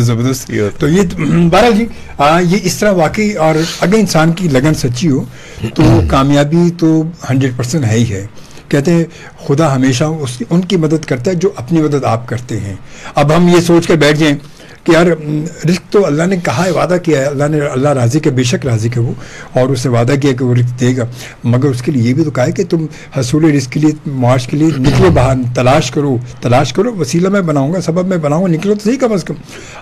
जबरदस्त। तो ये बहरहाल जी, ये इस तरह वाकई, और अगर इंसान की लगन सच्ची हो तो कामयाबी तो 100% है ही है। कहते हैं खुदा हमेशा उनकी मदद करता है जो अपनी मदद आप करते हैं। अब हम ये सोच कर बैठ जाएं कि यार रिस्क तो अल्लाह ने कहा है, वादा किया है, अल्लाह राजी के, बेशक राजी के वो, और उसने वादा किया कि वो रिस्क देगा, मगर उसके लिए ये भी तो कहा है कि तुम हसूल रिस्क के लिए, मार्च के लिए निकलो बाहर, तलाश करो, वसीला मैं बनाऊंगा, सबब मैं बनाऊंगा, निकलो तो सही कम अज़ कम।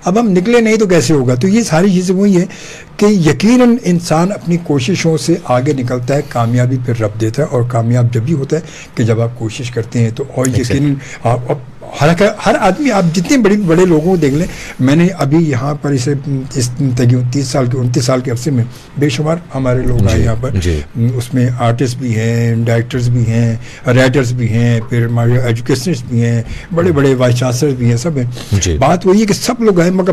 अब हम निकले नहीं तो कैसे होगा। तो ये सारी चीज़ें वही है कि यकीनन इंसान अपनी कोशिशों से आगे निकलता है, कामयाबी फिर रब देता है, और कामयाब जब भी होता है कि जब आप कोशिश करते हैं। तो और यकीनन आप हर आदमी, आप जितने बड़े लोगों को देख लें, मैंने अभी यहाँ पर इस 29 साल के अरसे में बेशुमार हमारे लोग आए यहाँ पर, उसमें आर्टिस्ट भी हैं, डायरेक्टर्स भी हैं, राइटर्स भी हैं, फिर हमारे एजुकेशनिस्ट भी हैं, बड़े वाइस चांसलर भी हैं, सब हैं। बात वही है कि सब लोग आए, मगर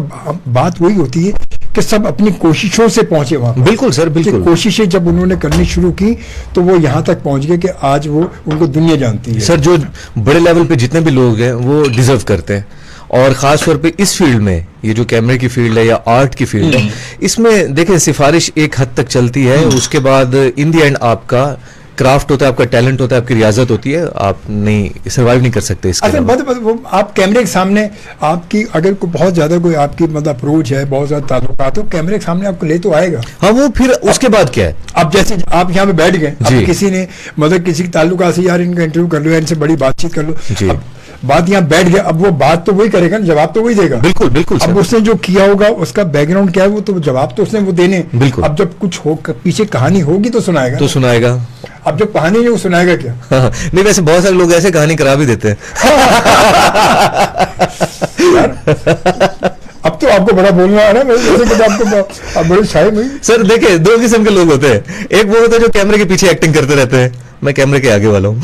बात वही होती है कि सब अपनी कोशिशों से पहुंचे वहाँ। बिल्कुल सर, बिल्कुल। कोशिशें जब उन्होंने करनी शुरू की तो वो यहाँ तक पहुंच गए कि आज वो उनको दुनिया जानती है। सर जो बड़े लेवल पे जितने भी लोग हैं वो डिजर्व करते हैं, और खास तौर पे इस फील्ड में, ये जो कैमरे की फील्ड है या आर्ट की फील्ड है, इसमें देखें सिफारिश एक हद तक चलती है, उसके बाद इन दी एंड आपका क्राफ्ट होता है, आपका टैलेंट होता है, आपकी रियाजत होती है, आप नहीं सर्वाइव नहीं कर सकते इसके अलावा। वो आप कैमरे के सामने आपकी अगर कोई बहुत ज्यादा कोई आपकी मतलब अप्रोच है, बहुत ज्यादा ताल्लुकात, तो कैमरे के सामने आपको ले तो आएगा। हाँ, वो फिर उसके बाद क्या है, अब जैसे आप यहाँ पे बैठ गए, अब किसी ने मतलब किसी ताल्लुकात से यार इनका इंटरव्यू कर लो, इनसे बड़ी बातचीत कर लो, बात यहाँ बैठ गया, अब वो बात तो वही करेगा ना, जवाब तो वही देगा। बिल्कुल बिल्कुल। अब उसने जो किया होगा, उसका बैकग्राउंड क्या है, वो तो जवाब तो उसने वो देने। बिल्कुल। अब जब कुछ हो पीछे कहानी होगी तो सुनाएगा। अब जब कहानी नहीं, वो सुनाएगा क्या? नहीं, वैसे बहुत सारे लोग ऐसे कहानी करा भी देते हैं। अब तो आपको बड़ा बोलना है ना, वैसे कि आपको आप बड़े शायर नहीं। सर देखिए, 2 किस्म के लोग होते हैं, एक वो होते हैं जो कैमरे के पीछे एक्टिंग करते रहते हैं, मैं कैमरे के आगे वाला हूँ।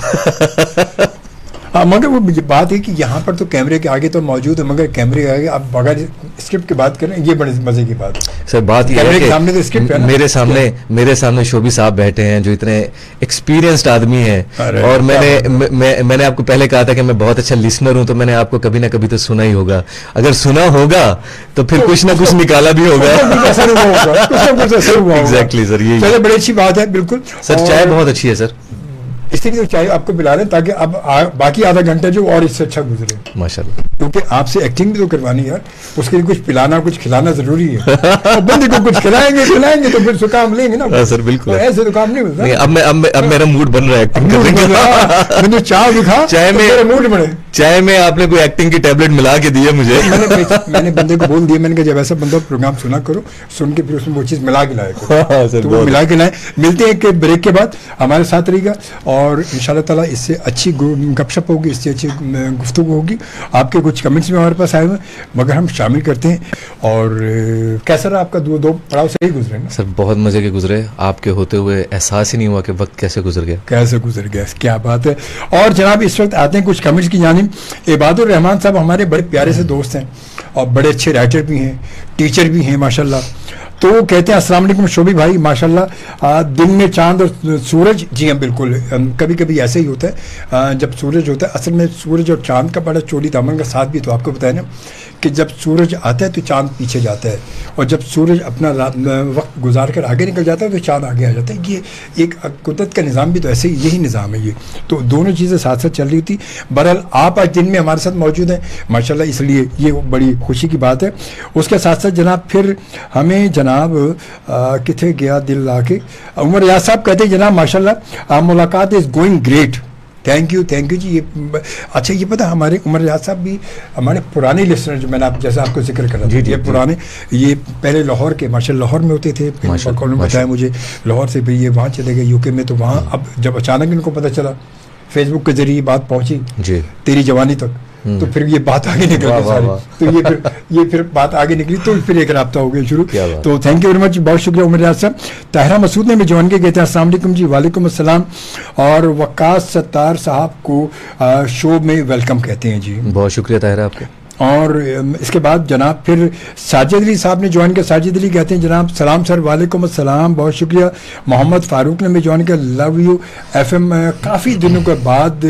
मगर वो बात है कि यहाँ पर तो कैमरे के आगे तो मौजूद है, मगर कैमरे के आगे आप बगैर स्क्रिप्ट की बात करें, ये बड़े मजे की बात है। सर बात ये है कि सामने तो स्क्रिप्ट है ना, मेरे सामने शोबी साहब बैठे हैं जो इतने एक्सपीरियंस्ड आदमी हैं, और मैंने आपको पहले कहा था कि मैं बहुत अच्छा लिसनर हूं, तो मैंने आपको कभी ना कभी तो सुना ही होगा। अगर सुना होगा तो फिर कुछ ना कुछ निकाला भी होगा। एग्जैक्टली सर, ये चलो बड़ी अच्छी बात है। बिल्कुल सर, चाय बहुत अच्छी है सर, इसलिए तो चाय आपको पिला रहे हैं ताकि अब बाकी आधा घंटा जो और इससे अच्छा गुजरे। माशाल्लाह। क्योंकि आपसे एक्टिंग भी तो करवानी है यार, उसके लिए कुछ पिलाना कुछ खिलाना जरूरी है। और बंदे को कुछ खिलाएंगे तो फिर काम लेंगे ना सर, बिल्कुल तो ऐसे तो काम नहीं मिलता। नहीं, अब मेरा मूड बन रहा है एक्टिंग करने का। मैंने चाय भी खा, चाय में मूड बने, चाय में आपने कोई एक्टिंग की टैबलेट मिला के दी है मुझे। मैंने बंदे को बोल दिया, मैंने कहा जब ऐसा बंदा प्रोग्राम सुना करो, सुन के फिर उसमें वो चीज़ मिला के लाए करो। तो वो मिला के लाए। मिलते हैं एक ब्रेक के बाद, हमारे साथ रहिएगा और इंशाल्लाह ताला इससे अच्छी गपशप होगी, इससे अच्छी गुफ्तगू होगी। आपके कुछ कमेंट्स भी हमारे पास आए हुए मगर हम शामिल करते हैं। और कैसा रहा आपका दो पड़ाव सही गुजरे ना सर? बहुत मजे के गुजरे, आपके होते हुए एहसास ही नहीं हुआ कि वक्त कैसे गुजर गया। कैसे गुजर गया, क्या बात है। और जनाब इस वक्त आते हैं कुछ कमेंट्स की जानिब। इबादुर रहमान साहब हमारे बड़े प्यारे से दोस्त हैं और बड़े अच्छे राइटर भी हैं, टीचर भी हैं माशाल्लाह। तो कहते हैं अस्सलाम वालेकुम शोभी भाई, माशाल्लाह दिन में चांद और सूरज। जी हाँ बिल्कुल, कभी कभी ऐसे ही होता है जब सूरज होता है। असल में सूरज और चांद का बड़ा चोली दामन का साथ भी तो आपको बताया ना कि जब सूरज आता है तो चांद पीछे जाता है, और जब सूरज अपना वक्त गुजार कर आगे निकल जाता है तो चांद आगे आ जाता है। ये एक कुदरत का निज़ाम भी तो ऐसे ही, यही निज़ाम है ये। तो दोनों चीज़ें साथ साथ चल रही थी। बहरहाल आप आज दिन में हमारे साथ मौजूद हैं माशाल्लाह, इसलिए ये बड़ी खुशी की बात है। उसके साथ साथ जनाब फिर हमें जनाब किथे गया दिल लाके, उमर याद साहब कहते हैं जनाब माशाल्लाह मुलाकात is going great. Thank you ji. ये अच्छा, ये पता हमारे उमर याद साहब भी हमारे पुराने लिसनर, जो मैंने जैसा आपको जिक्र करा था, ये पुराने, ये पहले लाहौर के माशाल्लाह लाहौर में होते थे, फिर बताया मुझे लाहौर से फिर ये वहाँ चले गए यूके में। तो वहाँ अब जब अचानक इनको पता चला, फेसबुक के जरिए बात पहुँची तेरी जवानी तक, तो फिर ये बात आगे निकल गई सारी। तो ये फिर बात आगे निकली, तो फिर एक रब्ता हो गया शुरू। तो थैंक यू वेरी मच, बहुत शुक्रिया उमर याद साहब। ताहिरा मसूद ने भी ज्वाइन के कहते हैं अस्सलाम वालेकुम जी। वालेकुम अस्सलाम। और वकास सत्तार साहब को शो में वेलकम कहते हैं जी। बहुत शुक्रिया ताहिरा आपके। और इसके बाद जनाब फिर साजिद अली साहब ने ज्वाइन किया। साजिद अली कहते हैं जनाब सलाम सर। वालेकुम अस्सलाम, बहुत शुक्रिया। मोहम्मद फारूक ने भी ज्वाइन किया। लव यू FM, काफ़ी दिनों के बाद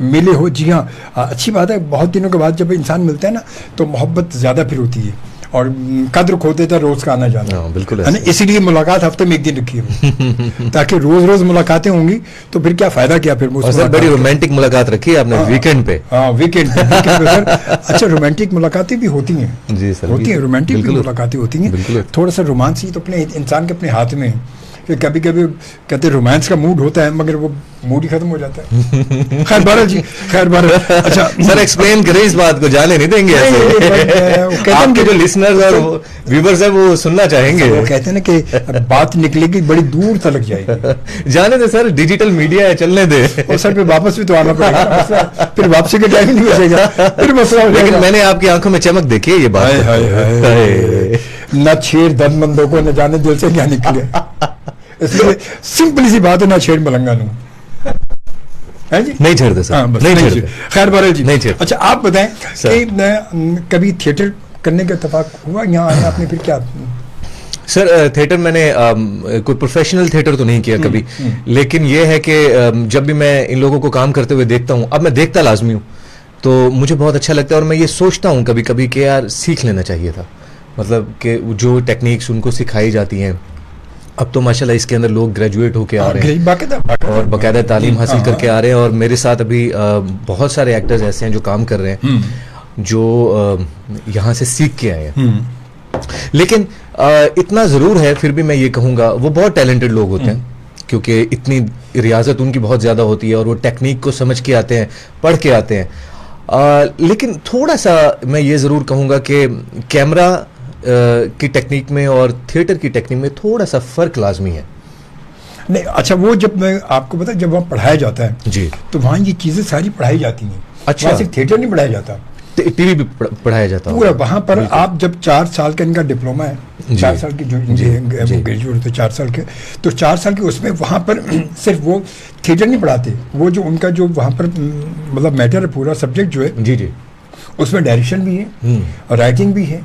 मिले हो। जी हाँ, अच्छी बात है, बहुत दिनों के बाद जब इंसान मिलता है ना तो मोहब्बत ज़्यादा फिर होती है और कद्र खो देता है रोज़ का आना जाना। बिल्कुल है ना, इसीलिए मुलाकात हफ्ते में एक दिन रखी है ताकि रोज़ रोज़ मुलाकातें होंगी तो फिर क्या फ़ायदा क्या फिर। सर बड़ी रोमांटिक मुलाकात रखी है आपने वीकेंड पे। हाँ वीकेंड पे सर। अच्छा, रोमांटिक मुलाकातें भी होती हैं जी सर, होती हैं, रोमांटिक मुलाकातें होती हैं। थोड़ा सा रोमांस ही तो अपने इंसान के अपने हाथ में है। कभी कभी कहते हैं रोमांस का मूड होता है मगर वो मूड ही खत्म हो जाता है। खैर बहरहाल जी, खैर बहरहाल। अच्छा सर एक्सप्लेन करें इस बात को, जाने नहीं देंगे ऐसे। आपके जो लिसनर्स और व्यूअर्स हैं वो सुनना चाहेंगे। वो कहते हैं ना कि बात निकलेगी बड़ी दूर तक जाएगी। जाने दे सर, डिजिटल मीडिया है, चलने दे। और सर फिर वापस भी तो आना पड़ेगा, फिर वापसी के टाइम नहीं बचेगा, फिर मसला। लेकिन मैंने आपकी आंखों में चमक देखी है, ये बात न छेड़ दर्दमंदों को, न जाने दिल से क्या निकले। इसलिए सिंपली सी बात है, ना छेड़ मलंगा नू है जी, नहीं छेड़ते सर। नहीं छेड़ते। खैर बहरहाल जी, नहीं छेड़ते। अच्छा आप बताएं कि कभी थिएटर करने का इत्तेफाक हुआ, यहाँ आए आपने फिर क्या? सर थिएटर मैंने कोई प्रोफेशनल थिएटर तो नहीं किया कभी, लेकिन ये है कि जब भी मैं इन लोगों को काम करते हुए देखता हूँ, अब मैं देखता लाजमी हूँ, तो मुझे बहुत अच्छा लगता है और मैं ये सोचता हूँ कभी कभी कि यार सीख लेना चाहिए था। मतलब कि जो टेक्निक्स उनको सिखाई जाती हैं, अब तो माशाल्लाह इसके अंदर लोग ग्रेजुएट होके आ रहे हैं और बाकायदा तालीम हासिल करके आ रहे हैं। और मेरे साथ अभी बहुत सारे एक्टर्स ऐसे हैं जो काम कर रहे हैं, जो यहाँ से सीख के आए हैं। लेकिन इतना ज़रूर है, फिर भी मैं ये कहूँगा वो बहुत टैलेंटेड लोग होते हैं, क्योंकि इतनी रियाजत उनकी बहुत ज़्यादा होती है और वो टेक्निक को समझ के आते हैं, पढ़ के आते हैं। लेकिन थोड़ा सा मैं ये ज़रूर कहूँगा कि कैमरा की टेक्निक में और थिएटर की टेक्निक में थोड़ा सा फ़र्क लाजमी है। नहीं अच्छा, वो जब मैं आपको पता, जब वहाँ पढ़ाया जाता है जी, तो वहाँ ये चीज़ें सारी पढ़ाई जाती हैं। अच्छा, सिर्फ थिएटर नहीं पढ़ाया जाता, टीवी भी पढ़ाया जाता है पूरा। वहाँ पर आप जब 4 साल का इनका डिप्लोमा है, 4 साल की जो ग्रेजुएट होते 4 साल के, तो 4 साल के उसमें वहाँ पर सिर्फ वो थिएटर नहीं पढ़ाते, वो जो उनका जो वहाँ पर मतलब मैटर है, पूरा सब्जेक्ट जो है, जी जी, उसमें डायरेक्शन भी है और राइटिंग भी है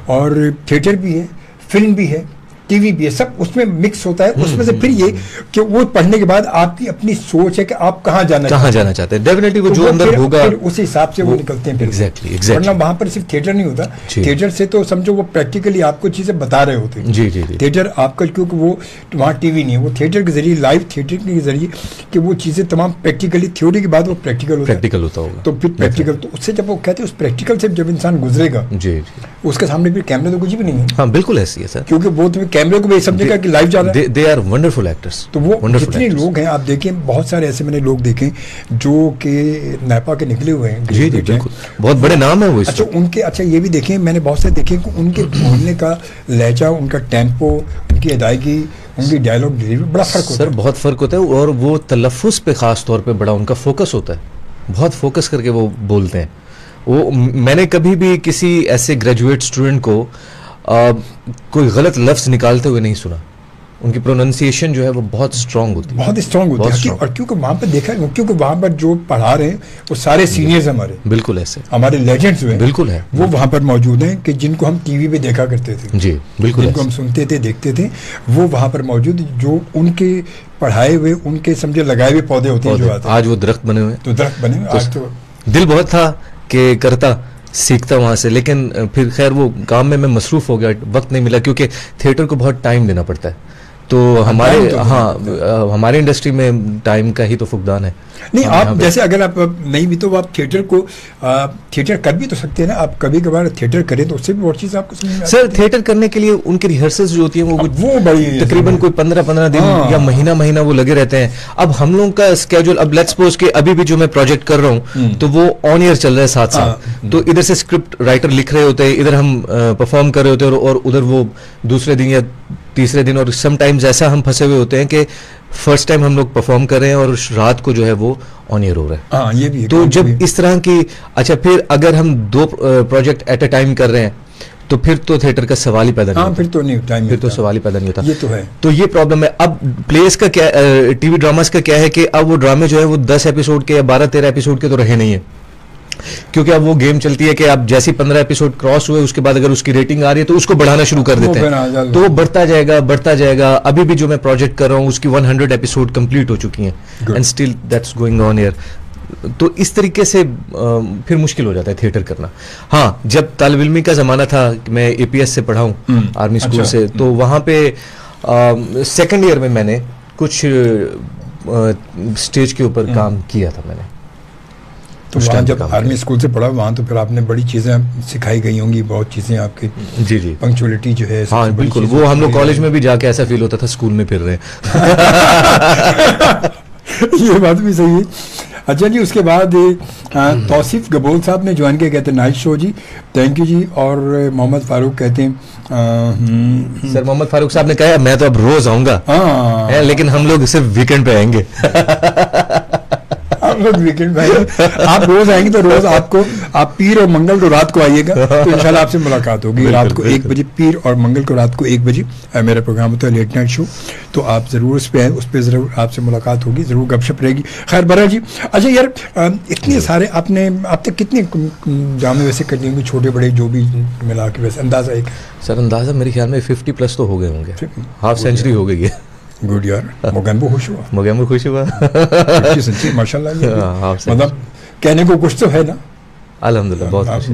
और थिएटर भी है, फिल्म भी है, टीवी भी है, सब उसमें मिक्स होता है। उसमें से फिर ये कि वो पढ़ने के बाद आपकी अपनी सोच है कि आप कहाँ जाना चाहते हैं, डेफिनेटली वो तो जो अंदर होगा फिर उस हिसाब से वो निकलते हैं फिर। एग्जैक्टली वरना वहाँ पर सिर्फ थिएटर नहीं होता, थिएटर से तो समझो वो प्रैक्टिकली आपको चीजें बता रहे होते हैं। जी। थिएटर आपका, क्योंकि वो वहाँ टीवी नहीं है, वो थिएटर के जरिए, लाइव थिएटर के जरिए कि वो चीजें तमाम प्रैक्टिकली, थ्योरी के बाद वो प्रैक्टिकल होता होगा। तो फिर प्रैक्टिकल, तो उससे जब वो कहते हैं उस प्रैक्टिकल से जब इंसान गुजरेगा, जी, उसके सामने फिर कैमरे तो कुछ भी नहीं है। हाँ बिल्कुल ऐसी है सर, क्योंकि वो तुम्हें कैमरे को भी समझेगा कि लाइव जा रहा है। They are wonderful actors. तो वो जितने लोग हैं आप देखें, बहुत सारे ऐसे मैंने लोग देखे जो कि नेपा के निकले हुए हैं। जी बिल्कुल, बहुत बड़े नाम है वो। अच्छा उनके, अच्छा ये भी देखें, मैंने बहुत से देखे कि उनके बोलने का लहजा, उनका टेम्पो, उनकी अदायगी, उनकी डायलॉग डिलीवरी बड़ा फर्क होता है। सर बहुत फर्क होता है, और वो तलफ़ुज़ पे खास तौर पे बड़ा उनका फोकस होता है, बहुत फोकस करके वो बोलते हैं। वो मैंने कभी भी किसी ऐसे ग्रेजुएट स्टूडेंट को कोई गलत लफ्ज़ निकालते हुए नहीं सुना। उनकी प्रोनाउंसिएशन जो है वो बहुत स्ट्रांग होती है, बहुत स्ट्रांग होती है। और क्योंकि वहाँ पर देखा, क्योंकि वहाँ पर जो पढ़ा रहे हैं वो सारे सीनियर्स हमारे, बिल्कुल ऐसे हमारे लेजेंड्स हुए, बिल्कुल है, वो वहाँ पर मौजूद हैं कि जिनको हम टीवी पे देखा करते थे। जी बिल्कुल, जिनको हम सुनते थे, देखते थे, वो वहाँ पर मौजूद, जो उनके पढ़ाए हुए, उनके समझे लगाए हुए पौधे होते हैं जो आते हैं, आज वो दरख्त बने हुए, तो दरख्त बने हुए। आज तो दिल बहुत था कि करता, सीखता वहाँ से, लेकिन फिर खैर वो काम में मैं मसरूफ़ हो गया, वक्त नहीं मिला, क्योंकि थिएटर को बहुत टाइम देना पड़ता है। तो हमारे हमारे इंडस्ट्री में टाइम का ही तो फुकदान है। नहीं, आप जैसे अगर आप नहीं भी तो आप थिएटर को थिएटर कर भी तो सकते हैं ना। आप कभी कभार थिएटर करें तो उससे भी बहुत चीज़ आपको समझ में। सर थिएटर करने के लिए उनकी रिहर्सल्स जो होती हैं वो बड़ी तकरीबन कोई 15 दिन या महीना वो लगे रहते हैं। अब हम लोगों का स्केड्यूल, अब लेट्स सपोज कि अभी भी जो मैं प्रोजेक्ट कर रहा हूँ तो वो ऑन ईयर चल रहा है साथ, तो इधर से स्क्रिप्ट राइटर लिख रहे होते हैं, इधर हम परफॉर्म कर रहे होते हैं, और उधर वो दूसरे दिन या तीसरे दिन, और समटाइम्स ऐसा हम फंसे हुए होते हैं कि फर्स्ट टाइम हम लोग परफॉर्म कर रहे हैं और रात को जो है वो ऑन ईयर हो रहा है। हाँ, ये भी है। तो जब इस तरह की, अच्छा फिर अगर हम 2 प्रोजेक्ट एट अ टाइम कर रहे हैं तो फिर तो थिएटर का सवाल ही पैदा नहीं होता। फिर तो नहीं, टाइम फिर तो सवाल ही पैदा नहीं होता। ये तो है। तो ये प्रॉब्लम है। अब प्लेस का क्या, टीवी ड्रामास का क्या है कि अब वो ड्रामे जो है वो 10 एपिसोड के या 12-13 एपिसोड के तो रहे नहीं है, क्योंकि अब वो गेम चलती है कि अब जैसे 15 एपिसोड क्रॉस हुए उसके बाद अगर उसकी रेटिंग आ रही है तो उसको बढ़ाना शुरू कर देते हैं, तो वो बढ़ता जाएगा। अभी भी जो मैं प्रोजेक्ट कर रहा हूँ उसकी 100 एपिसोड कंप्लीट हो चुकी हैं, and still that's going on air. तो इस तरीके से फिर मुश्किल हो जाता है थिएटर करना। हाँ, जब तालिब इल्मी का ज़माना था कि मैं APS से पढ़ा हूँ, आर्मी स्कूल से, तो वहाँ पे सेकेंड ईयर में मैंने कुछ स्टेज के ऊपर काम किया था मैंने। तो वहाँ जब आर्मी स्कूल से पढ़ा, वहाँ तो फिर आपने बड़ी चीज़ें सिखाई गई होंगी, बहुत चीज़ें आपकी। जी पंक्चुअलिटी जो है। हाँ बिल्कुल, वो हम लोग कॉलेज में भी जाके ऐसा फील होता था स्कूल में फिर रहे ये बात भी सही है। अच्छा जी, उसके बाद तौसीफ गबोल साहब ने ज्वाइन किया, कहते हैं nice show ji, thank you ji. और मोहम्मद फारूक कहते हैं सर मोहम्मद फारूक साहब ने कहा मैं तो अब रोज आऊंगा, लेकिन हम लोग सिर्फ वीकेंड पे आएंगे। आप लोग वीकेंड में आप रोज आएंगे तो रोज आपको, आप पीर और मंगल को रात को आइएगा तो इंशाल्लाह आपसे मुलाकात होगी। रात को 1 बजे, पीर और मंगल को रात को 1 बजे मेरा प्रोग्राम होता है लेट नाइट शो, तो आप ज़रूर उस पर ज़रूर आपसे मुलाकात होगी, ज़रूर गपशप रहेगी। खैर बरा जी, अच्छा यार इतने सारे आपने अब तक कितने ड्रामे वैसे कर लिए होंगे, छोटे बड़े जो भी मिला के, वैसे अंदाज़ा एक? सर अंदाज़ा मेरे ख्याल में 50+ तो हो गए होंगे, हाफ सेंचुरी हो गई है। गुड यार, मोगैम्बो खुश हुआ, मोगैम्बो खुश हुआ सच्ची माशाल्लाह। मतलब कहने को कुछ तो है ना, अल्हम्दुलिल्लाह बहुत खुश।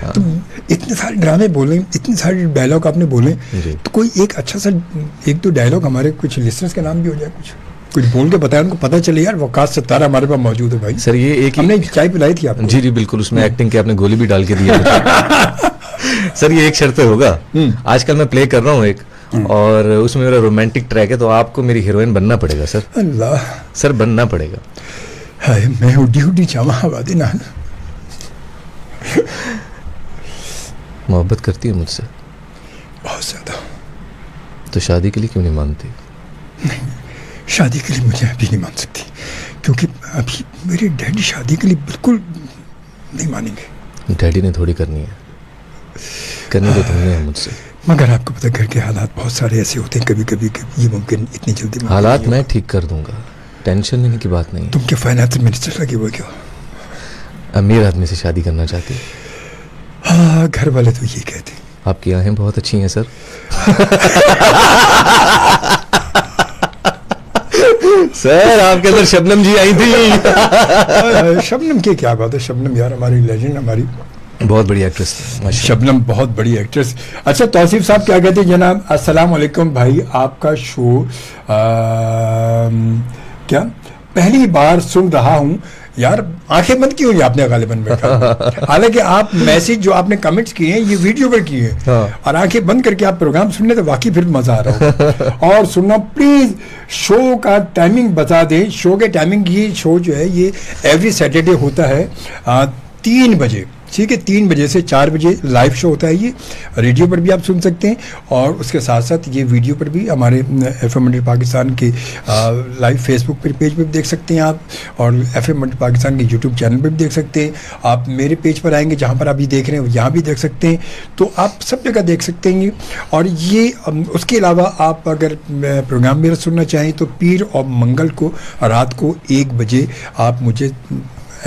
तो इतने सारे ड्रामे बोले, इतने सारे डायलॉग आपने बोले, तो कोई एक अच्छा सा 1-2 डायलॉग हमारे कुछ लिसनर्स के नाम भी हो जाए, कुछ बोल के बताया, उनको पता चले यार वकात सितारा हमारे पास मौजूद है भाई। सर ये एक हमने चाय पिलाई थी आपको। जी बिल्कुल, उसमें एक्टिंग के आपने गोली भी डाल के दी सर ये एक शर्त होगा, आजकल मैं प्ले कर रहा हूँ एक, और उसमें मेरा रोमांटिक ट्रैक है, तो आपको मेरी हीरोइन बनना पड़ेगा सर। अल्लाह सर बनना पड़ेगा। हाय मैं उड्डी चावा आबादी ना। मोहब्बत करती है मुझसे बहुत ज्यादा, तो शादी के लिए क्यों नहीं मानती? नहीं, शादी के लिए मुझे अभी नहीं मान सकती, क्योंकि अभी मेरे डैडी शादी के लिए बिल्कुल नहीं मानेंगे। डैडी ने थोड़ी करनी है, करनी तो तुमने है मुझसे। मगर आपको पता, घर के हालात बहुत सारे ऐसे होते हैं कभी कभी कि ये मुमकिन इतनी जल्दी हालात मैं ठीक कर दूंगा, टेंशन लेने की बात नहीं। तुम क्या फाइनेंस मिनिस्टर लगे हुए क्यों? अमीर आदमी से शादी करना चाहती? हाँ, घर वाले तो ये कहते हैं। आपकी आंखें बहुत अच्छी हैं सर। सर आपके अंदर शबनम जी आई थी। शबनम की क्या बात है, शबनम यार हमारी लेजेंड, हमारी बहुत बड़ी एक्ट्रेस थी शबनम, बहुत बड़ी एक्ट्रेस। अच्छा तौसीफ साहब क्या कहते हैं जनाब, अस्सलाम वालेकुम भाई, आपका शो क्या पहली बार सुन रहा हूँ यार। आंखें बंद की हुई आपने गालिबन में, हालांकि आप मैसेज जो आपने कमेंट्स किए हैं ये वीडियो पर किए हैं, हाँ। और आंखें बंद करके आप प्रोग्राम सुनने तो वाकई फिर मजा आ रहा होगा। और सुनना प्लीज, शो का टाइमिंग बता दें। शो के टाइमिंग, ये शो जो है ये एवरी सैटरडे होता है 3 बजे, ठीक है, 3 बजे से 4 बजे लाइव शो होता है। ये रेडियो पर भी आप सुन सकते हैं, और उसके साथ साथ ये वीडियो पर भी हमारे FM मंडल पाकिस्तान के लाइव फेसबुक पर पेज पर भी देख सकते हैं आप, और FM मंडल पाकिस्तान के यूट्यूब चैनल पर भी देख सकते हैं आप। मेरे पेज पर आएंगे जहाँ पर अभी देख रहे हैं यहाँ भी देख सकते हैं, तो आप सब जगह देख सकते हैं। और ये उसके अलावा आप अगर प्रोग्राम मेरा सुनना चाहें तो पीर और मंगल को रात को 1 बजे आप मुझे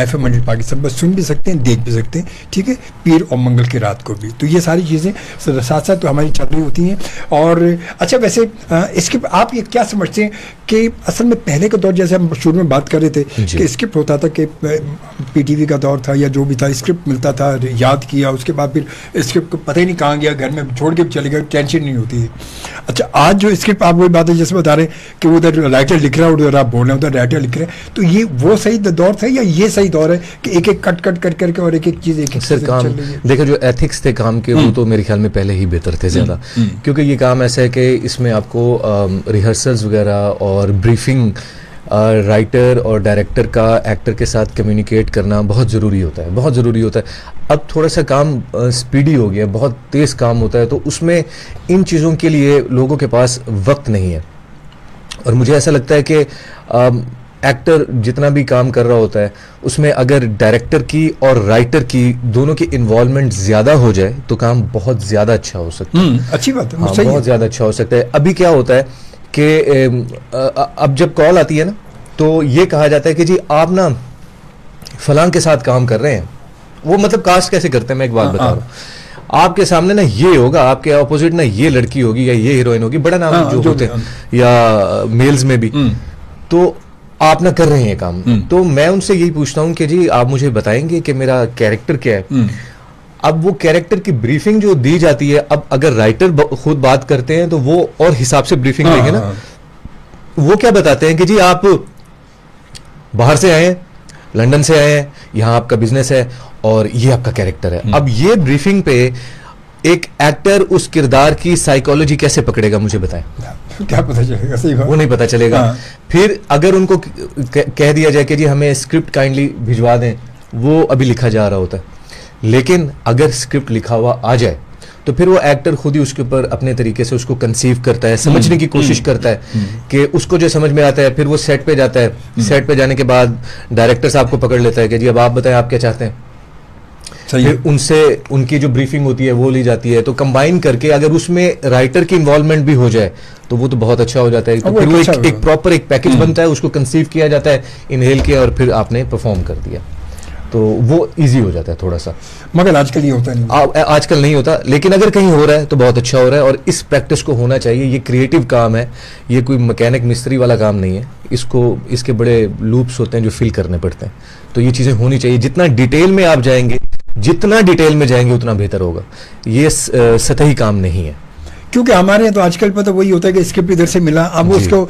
FM मंडल पाकिस्तान पर सुन भी सकते हैं, देख भी सकते हैं, ठीक है, पीर और मंगल की रात को भी। तो ये सारी चीज़ें साथ साथ तो हमारी चल रही होती हैं। और अच्छा वैसे इसके आप ये क्या समझते हैं कि असल में पहले का दौर, जैसे हम शुरू में बात कर रहे थे कि स्क्रिप्ट होता था, कि PTV का दौर था या जो भी था, स्क्रिप्ट मिलता था, याद किया, उसके बाद फिर स्क्रिप्ट को पता ही नहीं कहाँ गया, घर में छोड़ के चले गए, टेंशन नहीं होती है। अच्छा आज जो स्क्रिप्ट, आप वही बात है जैसे बता रहे हैं कि उधर राइटर लिख रहा है, उधर आप बोल रहे हैं उधर राइटर लिख रहे हैं, तो ये वो सही दौर था या ये सही दौर है कि एक एक कट करके और एक एक चीज एक सर काम देखो, जो एथिक्स थे काम के वो तो मेरे ख्याल में पहले ही बेहतर थे ज़्यादा, क्योंकि ये काम ऐसा है कि इसमें आपको रिहर्सल्स वगैरह और ब्रीफिंग राइटर और डायरेक्टर का एक्टर के साथ कम्युनिकेट करना बहुत ज़रूरी होता है, बहुत ज़रूरी होता है। अब थोड़ा सा काम स्पीडी हो गया, बहुत तेज़ काम होता है, तो उसमें इन चीज़ों के लिए लोगों के पास वक्त नहीं है। और मुझे ऐसा लगता है कि एक्टर जितना भी काम कर रहा होता है उसमें अगर डायरेक्टर की और राइटर की दोनों की इन्वॉल्वमेंट ज़्यादा हो जाए तो काम बहुत ज़्यादा अच्छा हो सकता है। अच्छी बात है, हाँ, बहुत ज़्यादा अच्छा हो सकता है। अभी क्या होता है कि अब जब कॉल आती है ना तो ये कहा जाता है कि जी आप ना फलां के साथ काम कर रहे हैं, वो मतलब कास्ट कैसे करते हैं, मैं एक बात बता रहा हूँ, आपके सामने ना ये होगा, आपके ऑपोजिट ना ये लड़की होगी या ये हीरोइन होगी, बड़ा नाम जो होते हैं या मेल्स में भी, तो आप ना कर रहे हैं काम। तो मैं उनसे यही पूछता हूँ कि जी आप मुझे बताएंगे कि मेरा कैरेक्टर क्या है। अब वो कैरेक्टर की ब्रीफिंग जो दी जाती है, अब अगर राइटर खुद बात करते हैं तो वो और हिसाब से ब्रीफिंग देंगे ना। वो क्या बताते हैं कि जी आप बाहर से आए हैं, लंदन से आए हैं, यहाँ आपका बिजनेस है और ये आपका कैरेक्टर है। अब ये ब्रीफिंग पे एक एक्टर उस किरदार की साइकोलॉजी कैसे पकड़ेगा, मुझे बताएं। क्या पता चलेगा, सही बात, वो नहीं पता चलेगा। फिर अगर उनको कह दिया जाए कि जी हमें स्क्रिप्ट काइंडली भिजवा दें, वो अभी लिखा जा रहा होता है, लेकिन अगर स्क्रिप्ट लिखा हुआ आ जाए तो फिर वो एक्टर खुद ही उसके ऊपर अपने तरीके से उसको कंसीव करता है, समझने की कोशिश करता है कि उसको जो समझ में आता है, फिर वो सेट पे जाता है। सेट पे जाने के बाद डायरेक्टर साहब को पकड़ लेता है कि जी अब आप बताएं आप क्या चाहते हैं। फिर उनसे उनकी जो ब्रीफिंग होती है वो ली जाती है। तो कंबाइन करके अगर उसमें राइटर की इन्वॉल्वमेंट भी हो जाए तो वो तो बहुत अच्छा हो जाता है। तो फिर वो एक प्रॉपर एक पैकेज बनता है, उसको कंसीव किया जाता है, इनहेल किया और फिर आपने परफॉर्म कर दिया, तो वो इजी हो जाता है थोड़ा सा। मगर आजकल ये होता नहीं, आजकल नहीं होता, लेकिन अगर कहीं हो रहा है तो बहुत अच्छा हो रहा है और इस प्रैक्टिस को होना चाहिए। ये क्रिएटिव काम है, ये कोई मैकेनिक मिस्त्री वाला काम नहीं है। इसके बड़े लूप्स होते हैं जो फिल करने पड़ते हैं, तो ये चीज़ें होनी चाहिए। जितना डिटेल में आप जाएंगे, जितना डिटेल में जाएंगे उतना बेहतर होगा। ये सतही काम नहीं है, क्योंकि हमारे यहाँ तो आजकल पता वही होता है कि स्क्रिप्ट इधर से मिला, अब उसको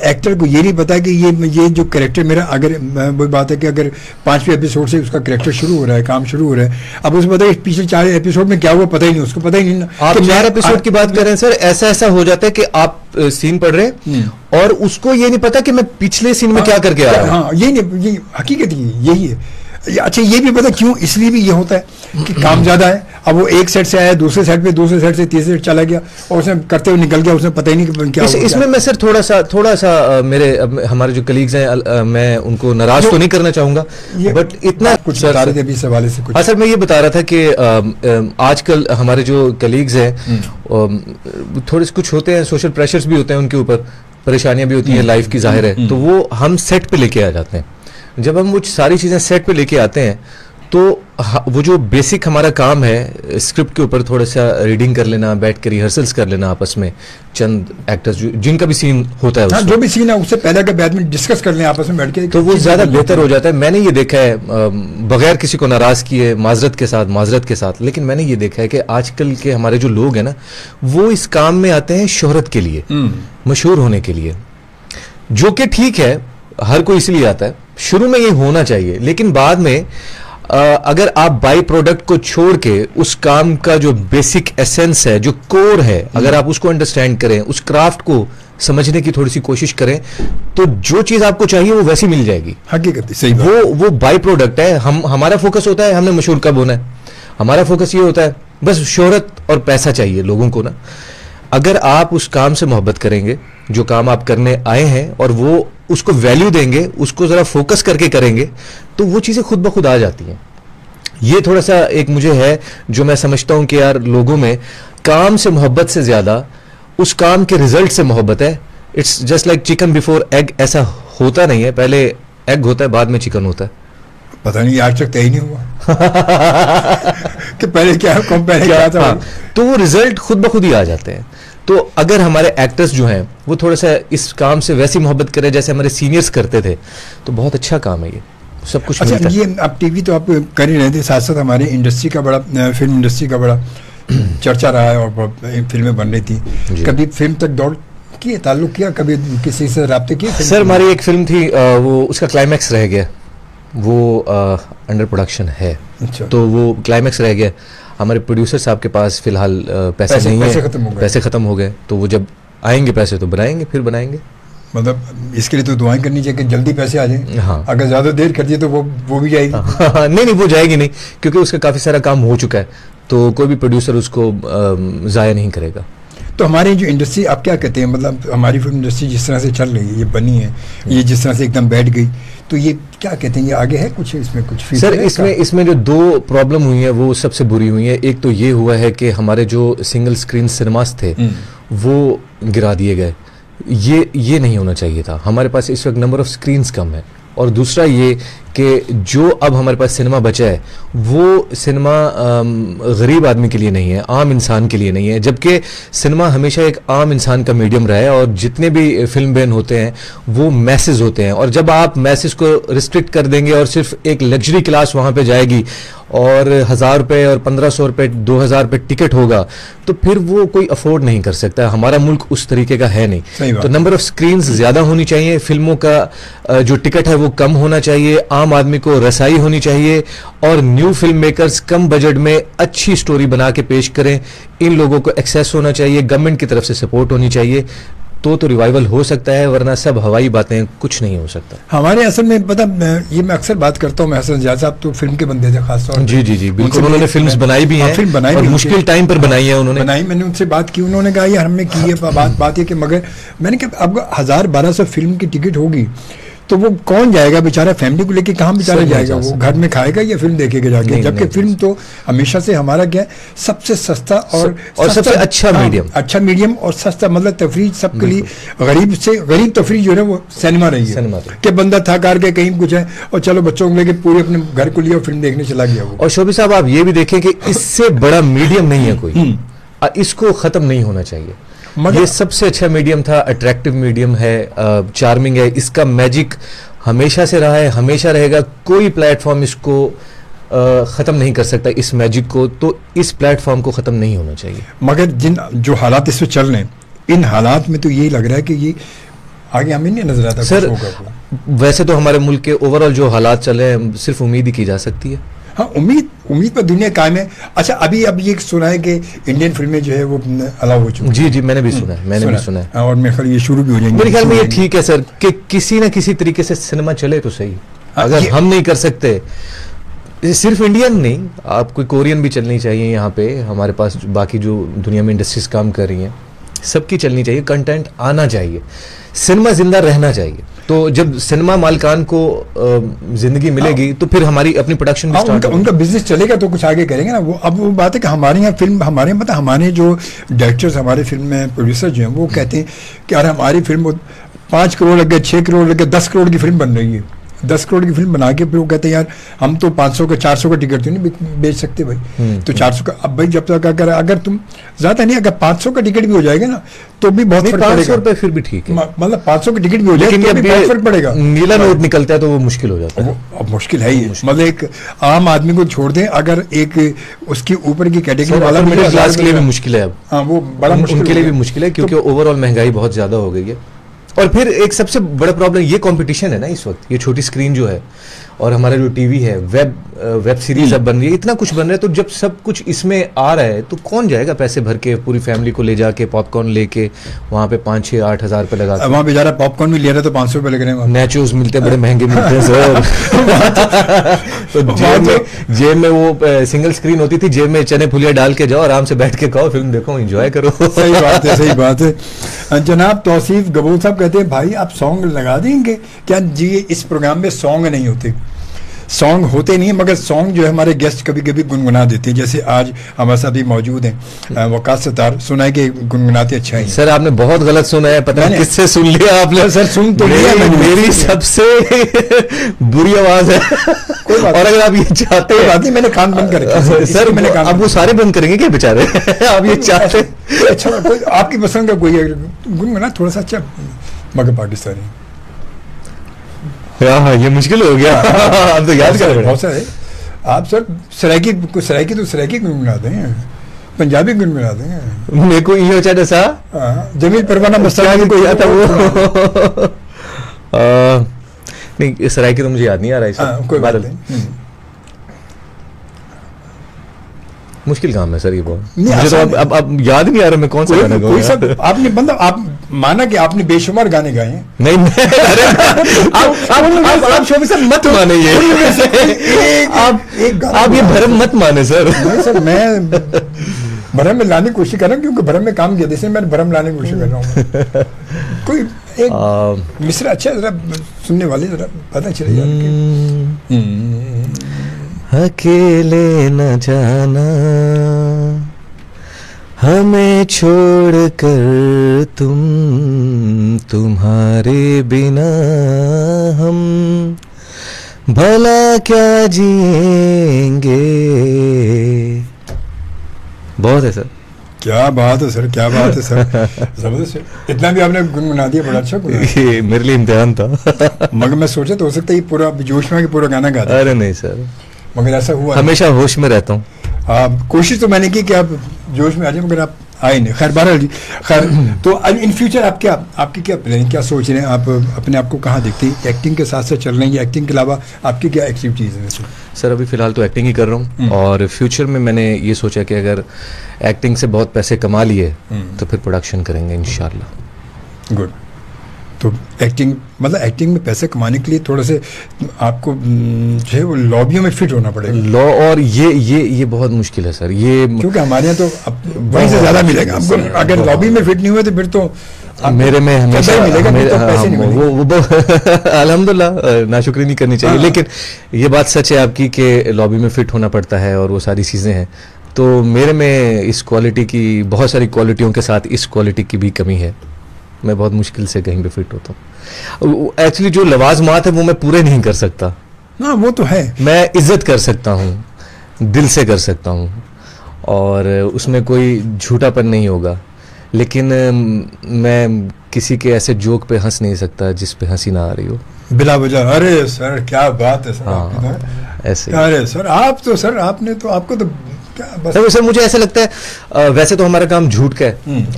एक्टर को ये नहीं पता कि ये जो कैरेक्टर मेरा, अगर वही बात है कि अगर 5वें एपिसोड से उसका कैरेक्टर शुरू हो रहा है, काम शुरू हो रहा है, अब उसको पता है पिछले 4 एपिसोड में क्या हुआ, पता ही नहीं, उसको पता ही नहीं। आप 4 एपिसोड की बात कर रहे हैं सर, ऐसा हो जाता है कि आप सीन पढ़ रहे हैं और उसको ये नहीं पता कि मैं पिछले सीन में क्या करके आया। हाँ, यही हकीकत यही है। अच्छा ये भी पता क्यों, इसलिए भी ये होता है कि काम ज्यादा है। अब वो एक सेट से आया, दूसरे सेट पे, दूसरे सेट से तीसरे सेट चला गया और उसने करते हुए निकल गया, उसने पता ही नहीं क्या इसमें मैं सर थोड़ा सा मेरे हमारे जो कलीग्स हैं, मैं उनको नाराज तो नहीं करना चाहूंगा, बट इतना कुछ बता रहे थे अभी इस हवाले से कुछ। हाँ सर, मैं ये बता रहा था कि आजकल हमारे जो कलीग्स हैं थोड़े कुछ होते हैं, सोशल प्रेशर्स भी होते हैं, उनके ऊपर परेशानियां भी होती हैं लाइफ की, जाहिर है, तो वो हम सेट पे लेके आ जाते हैं। जब हम वो सारी चीज़ें सेट पे लेके आते हैं तो वो जो बेसिक हमारा काम है स्क्रिप्ट के ऊपर थोड़ा सा रीडिंग कर लेना, बैठ के रिहर्सल्स कर लेना आपस में, चंद एक्टर्स जिनका भी सीन होता है, जो भी सीन है उससे पहले के बाद में डिस्कस कर लें आपस में बैठ के, तो वो ज्यादा बेहतर हो जाता है। मैंने ये देखा है बगैर किसी को नाराज किए, माजरत के साथ, लेकिन मैंने ये देखा है कि आजकल के हमारे जो लोग हैं ना, वो इस काम में आते हैं शोहरत के लिए, मशहूर होने के लिए, जो कि ठीक है, हर कोई इसलिए आता है, शुरू में ये होना चाहिए, लेकिन बाद में अगर आप बाई प्रोडक्ट को छोड़ के उस काम का जो बेसिक एसेंस है, जो कोर है, अगर आप उसको अंडरस्टैंड करें, उस क्राफ्ट को समझने की थोड़ी सी कोशिश करें, तो जो चीज आपको चाहिए वो वैसी मिल जाएगी। हकीकत सही वो बाई प्रोडक्ट है। हमारा फोकस होता है हमने मशहूर कब होना है, हमारा फोकस ये होता है बस शोहरत और पैसा चाहिए लोगों को ना। अगर आप उस काम से मोहब्बत करेंगे, जो काम आप करने आए हैं, और वो उसको वैल्यू देंगे, उसको जरा फोकस करके करेंगे, तो वो चीजें खुद ब खुद आ जाती हैं। ये थोड़ा सा एक मुझे है जो मैं समझता हूं कि यार लोगों में काम से मोहब्बत से ज्यादा उस काम के रिजल्ट से मोहब्बत है। It's just like chicken before egg, ऐसा होता नहीं है, पहले एग होता है बाद में चिकन होता है। पता नहीं आज तक तय ही नहीं हुआ कि पहले क्या था। हाँ, तो वो रिजल्ट खुद ब खुद ही आ जाते हैं। तो अगर हमारे एक्टर्स जो हैं वो थोड़ा सा इस काम से वैसी मोहब्बत करें जैसे हमारे सीनियर्स करते थे, तो बहुत अच्छा काम है ये, सब कुछ अच्छा मिलता है। ये आप टीवी तो आप कर ही रहे थे, साथ साथ हमारे इंडस्ट्री का बड़ा, फिल्म इंडस्ट्री का बड़ा चर्चा रहा है और फिल्में बन रही थी। कभी फिल्म तक दौड़ किए, ताल्लुक किया, कभी किसी से राब्ते किए? सर हमारी एक फिल्म थी, वो उसका क्लाइमैक्स रह गया, वो अंडर प्रोडक्शन है। अच्छा। तो वो क्लाइमैक्स रह गया, हमारे प्रोड्यूसर साहब के पास फिलहाल पैसे नहीं है, पैसे खत्म हो गए, तो वो जब आएंगे पैसे तो बनाएंगे, फिर बनाएंगे। मतलब इसके लिए तो दुआएं करनी चाहिए कि जल्दी पैसे आ जाएं। हाँ। अगर ज्यादा देर कर दिए तो वो भी जाएगी। नहीं वो जाएगी नहीं, क्योंकि उसका काफी सारा काम हो चुका है, तो कोई भी प्रोड्यूसर उसको जाया नहीं करेगा। तो हमारी जो इंडस्ट्री, आप क्या कहते हैं, मतलब हमारी फिल्म इंडस्ट्री जिस तरह से चल रही है, ये बनी है, ये जिस तरह से एकदम बैठ गई, तो ये क्या कहते हैं, ये आगे है कुछ इसमें कुछ सर? इसमें जो दो प्रॉब्लम हुई है वो सबसे बुरी हुई है। एक तो ये हुआ है कि हमारे जो सिंगल स्क्रीन सिनेमास थे वो गिरा दिए गए। ये नहीं होना चाहिए था। हमारे पास इस वक्त नंबर ऑफ स्क्रीन्स कम है, और दूसरा ये कि जो अब हमारे पास सिनेमा बचा है वो सिनेमा गरीब आदमी के लिए नहीं है, आम इंसान के लिए नहीं है, जबकि सिनेमा हमेशा एक आम इंसान का मीडियम रहा है, और जितने भी फिल्म बैन होते हैं वो मैसेज होते हैं, और जब आप मैसेज को रिस्ट्रिक्ट कर देंगे और सिर्फ एक लग्जरी क्लास वहाँ पे जाएगी और 1000 रुपये और 1500 रुपये 2000 रुपये टिकट होगा, तो फिर वो कोई अफोर्ड नहीं कर सकता। हमारा मुल्क उस तरीके का है नहीं। तो नंबर ऑफ स्क्रीन्स ज्यादा होनी चाहिए, फिल्मों का जो टिकट है वो कम होना चाहिए, आम आदमी को रसाई होनी चाहिए, और न्यू फिल्म मेकर्स कम बजट में अच्छी स्टोरी बना के पेश करें। इन लोगों को एक्सेस होना चाहिए, गवर्नमेंट की तरफ से सपोर्ट होनी चाहिए, तो रिवाइवल हो सकता है, वरना सब हवाई बातें, कुछ नहीं हो सकता। हमारे असल में पता, ये मैं अक्सर बात करता हूँ, मैं हसन जायद साहब तो फिल्म के बंदे थे खास तौर। जी बिल्कुल, उन्होंने फिल्म्स बनाई भी हैं, फिल्म बनाई और भी, मुश्किल टाइम पर बनाई है उन्होंने। मैंने उनसे बात की, उन्होंने कहा ये हमने की है, बात ये कि मगर मैंने कहा अब 1000-1200 फिल्म की टिकट होगी तो वो कौन जाएगा बेचारा, फैमिली को लेके कहाँ बेचारा जाएगा, वो घर में खाएगा या फिल्म देखेगा जाके? जबकि फिल्म तो हमेशा से हमारा क्या है, सबसे सस्ता और सबसे अच्छा मीडियम, अच्छा मीडियम और सस्ता, मतलब तफरीह सबके लिए, गरीब तफरीह जो है वो सिनेमा रही है कि बंदा थक हार के कहीं कुछ है और चलो बच्चों को लेके पूरे अपने घर को लिया फिल्म देखने चला गया वो। और शोभी साहब आप ये भी देखें कि इससे बड़ा मीडियम नहीं है कोई, इसको खत्म नहीं होना चाहिए। ये सबसे अच्छा मीडियम था, अट्रैक्टिव मीडियम है, चार्मिंग है, इसका मैजिक हमेशा से रहा है, हमेशा रहेगा। कोई प्लेटफॉर्म इसको खत्म नहीं कर सकता, इस मैजिक को, तो इस प्लेटफॉर्म को खत्म नहीं होना चाहिए। मगर जो हालात इसमें चल रहे हैं, इन हालात में तो यही लग रहा है कि ये आगे हमें नहीं नजर आता सर। वैसे तो हमारे मुल्क के ओवरऑल जो हालात चल रहे हैं, सिर्फ उम्मीद ही की जा सकती है। हाँ, उम्मीद पर दुनिया कायम है। अच्छा, अब ये सुना है कि इंडियन फिल्में जो है वो अलाउ हो चुकी। जी मैंने भी सुना है, और मेरे ख्याल ये शुरू भी हो जाएंगे। मेरे ख्याल में ये ठीक है सर कि किसी ना किसी तरीके से सिनेमा चले तो सही। अगर हम नहीं कर सकते, सिर्फ इंडियन नहीं, आप कोई कोरियन भी चलनी चाहिए यहाँ पे, हमारे पास बाकी जो दुनिया में इंडस्ट्रीज काम कर रही हैं सबकी चलनी चाहिए, कंटेंट आना चाहिए, सिनेमा जिंदा रहना चाहिए। तो जब सिनेमा मालिकान को जिंदगी मिलेगी तो फिर हमारी अपनी प्रोडक्शन भी स्टार्ट उनका बिजनेस चलेगा तो कुछ आगे करेंगे ना वो। अब वो बात है कि हमारे यहाँ फिल्म, हमारे जो डायरेक्टर्स, हमारे फिल्म में प्रोड्यूसर जो हैं वो कहते हैं कि यार हमारी फिल्म 5 करोड़ लग गए, 6 करोड़ लग गए, 10 करोड़ की फिल्म बन रही है, 10 करोड़ की फिल्म बना के फिर वो कहते हैं यार हम तो 500 का 400 का टिकट तो नहीं बेच सकते भाई, तो 400 का। अब भाई जब तक अगर तुम ज्यादा नहीं, अगर 500 का टिकट भी हो जाएगा ना तो भी बहुत फर्क पड़ेगा। 500 रुपए फिर भी ठीक है, मतलब 500 का टिकट भी हो जाएगा तो भी बहुत फर्क पड़ेगा। नीला नोट निकलता है तो वो मुश्किल हो जाता है। अब मुश्किल है ही, मतलब एक आम आदमी को छोड़ दें, अगर एक उसके ऊपर की कैटेगरी वाला मिडिल क्लास के लिए भी मुश्किल है अब। हाँ, वो बड़ा मुश्किल उनके लिए भी मुश्किल है, क्योंकि ओवरऑल महंगाई बहुत ज्यादा हो गई है। और फिर एक सबसे बड़ा प्रॉब्लम ये कंपटीशन है ना इस वक्त, ये छोटी स्क्रीन जो है और हमारा जो टीवी है, वेब सीरीज अब बन रही है, इतना कुछ बन रहा है, तो जब सब कुछ इसमें आ रहा है तो कौन जाएगा पैसे भर के पूरी फैमिली को ले जाके पॉपकॉर्न लेके वहां पे 5-6-8 हज़ार रुपए लगा। वहाँ बेचारा पॉपकॉर्न भी ले रहा है तो 500 रुपए लग रहे हैं। नेचोस मिलते हैं, बड़े महंगे मिलते हैं सर। तो जेब में वो सिंगल स्क्रीन होती थी, जेब में चने फुलिया डाल के जाओ, आराम से बैठ के खाओ, फिल्म देखो, एंजॉय करो। सही बात है, सही बात है। जनाब तौसीफ गबोल साहब कहते हैं भाई आप सॉन्ग लगा देंगे क्या? जी इस प्रोग्राम में सॉन्ग नहीं होते, सॉन्ग होते नहीं, मगर सॉन्ग जो है हमारे गेस्ट कभी कभी गुनगुना देते हैं। जैसे आज हमारे साथ भी मौजूद हैं वकास सत्तार, सुना है कि गुनगुनाते अच्छा है। सर आपने बहुत गलत सुना है, पता नहीं किससे सुन लिया आपने। सर सुन तो लिया, मेरी सबसे बुरी आवाज है। और अगर आप ये चाहते हैं, बात नहीं, मैंने कान बंद कर रखे सर, मैंने अब वो सारे बंद करेंगे क्या बेचारे? आप ये चाहते? अच्छा कोई आपकी पसंद का कोई गुनगुना थोड़ा सा अच्छा मगर पाकिस्तानी। हाँ ये मुश्किल हो गया। आप तो याद कर रहे बहुत सारे आप सर सराइकी तो सराइकी गुनगुनाते हैं, पंजाबी गुनगुनाते हैं। मेरे को ये चाहता सा जमील परवाना मस्तानी को याद था वो। नहीं सराइकी तो मुझे याद नहीं आ रहा है। कोई बात नहीं, मुश्किल काम है सर ये बहुत। नहीं, मुझे तो अब याद नहीं आ रहा मैं कौन सा गाना कोई सब आपने बंदा आप माना कि आपने बेशुमार गाने गाए हैं। नहीं आप शोभी सर मत माने ये, आप ये भरम मत माने सर। नहीं सर मैं भरम में लाने की कोशिश कर रहा हूँ, क्योंकि भरम में काम किया, जैसे मैं भरम लाने की कोशिश कर रहा हूँ। कोई एक मिसरा अच्छा जरा सुनने वाले जरा पता चले जाए। अकेले न जाना हमें छोड़ कर तुम, तुम्हारे बिना हम भला क्या जिएंगे। बहुत है सर। क्या बात है सर, क्या बात है सर, जबरदस्त है। इतना भी आपने गुनगुना दिया, बड़ा अच्छा गुनगुना। ये मेरे लिए इम्तिहान था। मगर मैं सोचा तो हो सकता है ये पूरा जोश में पूरा गाना गाता। अरे नहीं सर, मगर ऐसा हुआ हमेशा होश में रहता हूँ। कोशिश तो मैंने की कि आप जोश में आ जाए, मगर आप आए नहीं। खैर बहरहाल जी, खैर तो इन फ्यूचर आप क्या, आपकी क्या प्लानिंग, क्या सोच रहे हैं आप? अपने आप को कहाँ देखते हैं? एक्टिंग के साथ साथ चल रहे हैं या एक्टिंग के अलावा आपकी क्या एक्टिविटीज़ है वैसे? सर अभी फिलहाल तो एक्टिंग ही कर रहा हूँ, और फ्यूचर में मैंने ये सोचा कि अगर एक्टिंग से बहुत पैसे कमा लिए तो फिर प्रोडक्शन करेंगे इंशाल्लाह। गुड। तो एक्टिंग मतलब एक्टिंग में पैसे कमाने के लिए थोड़ा से आपको जो है वो लॉबियों में फिट होना पड़ेगा। लॉ और ये बहुत मुश्किल है सर, ये क्योंकि हमारे यहाँ तो वहीं से ज़्यादा मिलेगा आपको। अगर लॉबी में फिट नहीं हुए तो फिर तो मेरे में हमेशा मिलेगा, तो पैसे नहीं मिलेंगे। वो अल्हम्दुलिल्लाह नाशुक्री नहीं करनी चाहिए, लेकिन ये बात सच है आपकी कि लॉबी में फिट होना पड़ता है और वो सारी चीज़ें हैं। तो मेरे में इस क्वालिटी की, बहुत सारी क्वालिटियों के साथ इस क्वालिटी की भी कमी है। मैं बहुत मुश्किल से कहीं पे फिट होता हूँ। एक्चुअली जो लवाजमात है वो मैं पूरे नहीं कर सकता। हाँ वो तो है। मैं इज्जत कर सकता हूँ, दिल से कर सकता हूँ, और उसमें कोई झूठापन नहीं होगा, लेकिन मैं किसी के ऐसे जोक पे हंस नहीं सकता जिस पे हंसी ना आ रही हो बिला वजह। अरे सर क्या बात है सर, हाँ, ऐसे। अरे सर आप तो सर आपने तो आपको तो क्या सर मुझे ऐसा लगता है, वैसे तो हमारा काम झूठ का है,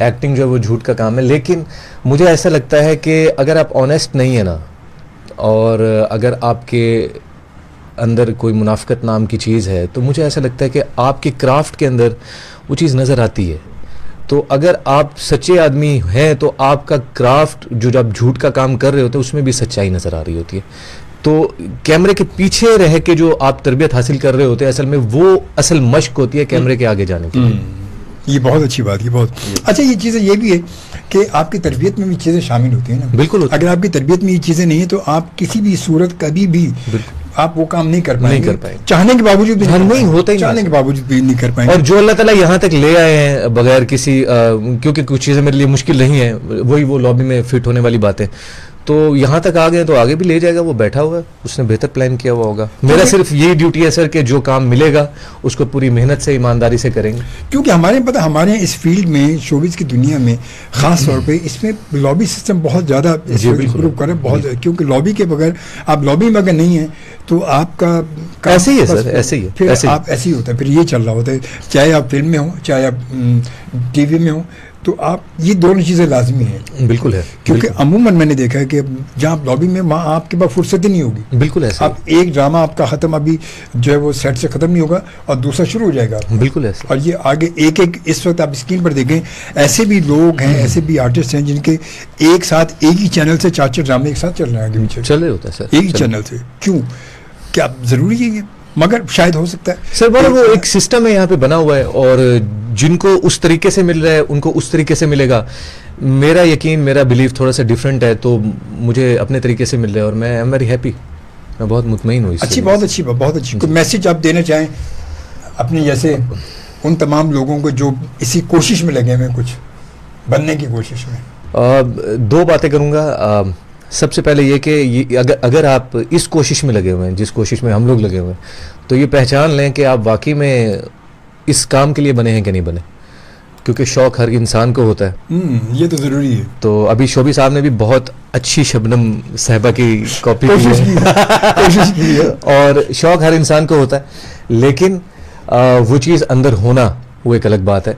एक्टिंग जो है वो झूठ का काम है, लेकिन मुझे ऐसा लगता है कि अगर आप ऑनेस्ट नहीं है ना, और अगर आपके अंदर कोई मुनाफिकत नाम की चीज़ है, तो मुझे ऐसा लगता है कि आपके क्राफ्ट के अंदर वो चीज़ नज़र आती है। तो अगर आप सच्चे आदमी हैं तो आपका क्राफ्ट जो जब झूठ का काम कर रहे होते हैं उसमें भी सच्चाई नज़र आ रही होती है। तो कैमरे के पीछे रह के जो आप तरबियत हासिल कर रहे होते हैं, असल में वो असल मश्क होती है कैमरे के आगे जाने की। ये बहुत अच्छी बात है, बहुत अच्छा। ये चीज़ें ये भी है कि आपकी तरबियत में भी चीज़ें शामिल होती हैं ना। बिल्कुल। अगर आपकी तरबियत में ये चीज़ें नहीं है तो आप किसी भी सूरत कभी भी आप वो काम नहीं कर पाएंगे, चाहने के बावजूद भी नहीं होता ही, चाहने के बावजूद भी नहीं कर पाएंगे। और जो अल्लाह ताला यहाँ तक ले आए हैं बगैर किसी क्योंकि कुछ चीज़ें मेरे लिए मुश्किल नहीं है, वही वो लॉबी में फिट होने वाली बातें, तो यहाँ तक आ गए तो आगे भी ले जाएगा, वो बैठा हुआ है, उसने बेहतर प्लान किया हुआ होगा। मेरा सिर्फ यही ड्यूटी है सर कि जो काम मिलेगा उसको पूरी मेहनत से ईमानदारी से करेंगे। क्योंकि हमारे पता हमारे इस फील्ड में, शोबिज़ की दुनिया में ख़ास तौर पे इसमें लॉबी सिस्टम बहुत ज़्यादा इम्प्रूव करे, बहुत, क्योंकि लॉबी के बगैर, आप लॉबी में अगर नहीं है तो आपका ऐसे ही है सर, ऐसे ही है, फिर ऐसे ही। आप ऐसे ही होता है, फिर ये चल रहा होता है, चाहे आप फिल्म में हो चाहे आप टीवी में हो, तो आप ये दोनों चीज़ें लाजमी हैं। बिल्कुल है, क्योंकि बिल्कुल। अमूमन मैंने देखा है कि जहाँ आप लॉबी में, वहाँ आपके पास फुर्सत ही नहीं होगी। बिल्कुल ऐसा आप एक ड्रामा आपका ख़त्म, अभी जो है वो सेट से ख़त्म नहीं होगा और दूसरा शुरू हो जाएगा। बिल्कुल ऐसा। और ये आगे एक एक, इस वक्त आप स्क्रीन पर देखें, ऐसे भी लोग हैं, ऐसे भी आर्टिस्ट हैं जिनके एक साथ एक ही चैनल से 4-4 ड्रामे एक साथ चल रहे हैं आगे पीछे, चल रहे होता है सर, एक ही चैनल से। क्यों, क्या जरूरी है ये? मगर शायद हो सकता है सर, बोलो वो एक सिस्टम है यहाँ पे बना हुआ है, और जिनको उस तरीके से मिल रहा है उनको उस तरीके से मिलेगा। मेरा यकीन, मेरा बिलीव थोड़ा सा डिफरेंट है, तो मुझे अपने तरीके से मिल रहा है और मैं आई एम वेरी हैप्पी, मैं बहुत मुतमईन हूँ। अच्छी, बहुत अच्छी, बहुत अच्छी। कोई मैसेज आप देना चाहें अपने जैसे उन तमाम लोगों को जो इसी कोशिश में लगे हुए, कुछ बनने की कोशिश में? दो बातें करूँगा। सबसे पहले ये कि अगर आप इस कोशिश में लगे हुए हैं, जिस कोशिश में हम लोग लगे हुए हैं, तो ये पहचान लें कि आप वाकई में इस काम के लिए बने हैं कि नहीं बने, क्योंकि शौक हर इंसान को होता है। ये तो ज़रूरी है। तो अभी शोबी साहब ने भी बहुत अच्छी शबनम साहिबा की कॉपी कोशिश की है। और शौक हर इंसान को होता है, लेकिन वो चीज़ अंदर होना वो एक अलग बात है।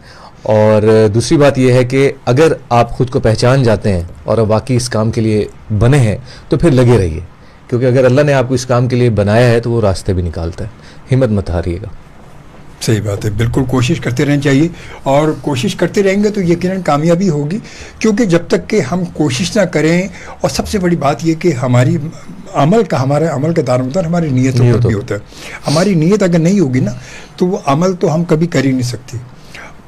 और दूसरी बात यह है कि अगर आप खुद को पहचान जाते हैं और वाकई इस काम के लिए बने हैं तो फिर लगे रहिए, क्योंकि अगर अल्लाह ने आपको इस काम के लिए बनाया है तो वो रास्ते भी निकालता है। हिम्मत मत हारिएगा। सही बात है, बिल्कुल कोशिश करते रहना चाहिए, और कोशिश करते रहेंगे तो यकीनन कामयाबी होगी। क्योंकि जब तक कि हम कोशिश ना करें, और सबसे बड़ी बात यह कि हमारा अमल का दारोमदार हमारी नीयतों पर भी होता है। हमारी नीयत अगर नहीं होगी ना, तो वो अमल तो हम कभी कर ही नहीं सकते।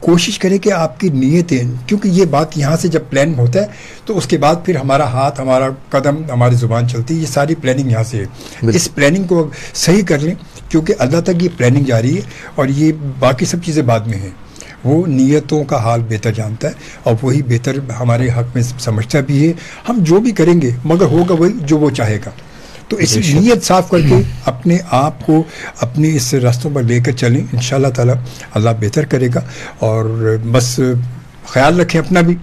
कोशिश करें कि आपकी नीयतें, क्योंकि ये बात यहाँ से जब प्लान होता है तो उसके बाद फिर हमारा हाथ, हमारा कदम, हमारी ज़ुबान चलती है, ये सारी प्लानिंग यहाँ से है। इस प्लानिंग को सही कर लें, क्योंकि अल्लाह तक ये प्लानिंग जारी है, और ये बाकी सब चीज़ें बाद में हैं। वो नीयतों का हाल बेहतर जानता है, और वही बेहतर हमारे हक़ में समझता भी है। हम जो भी करेंगे मगर होगा वही जो वो चाहेगा। तो इस नीयत साफ करके अपने आप को अपने इस रास्तों पर लेकर चलें, इंशाअल्लाह ताला अल्लाह बेहतर करेगा। और बस ख्याल रखें अपना भी,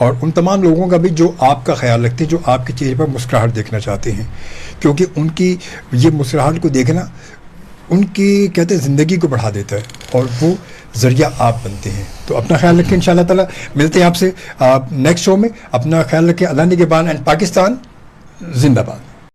और उन तमाम लोगों का भी जो आपका ख्याल रखते हैं, जो आपके चेहरे पर मुस्कुराहट देखना चाहते हैं, क्योंकि उनकी ये मुस्कुराहट को देखना उनकी, कहते हैं, ज़िंदगी को बढ़ा देता है, और वो ज़रिया आप बनते हैं। तो अपना ख्याल रखें, इंशाअल्लाह ताला मिलते हैं आपसे नेक्स्ट शो में। अपना ख्याल रखें। अल्लाह निगहबान एंड पाकिस्तान जिंदाबाद।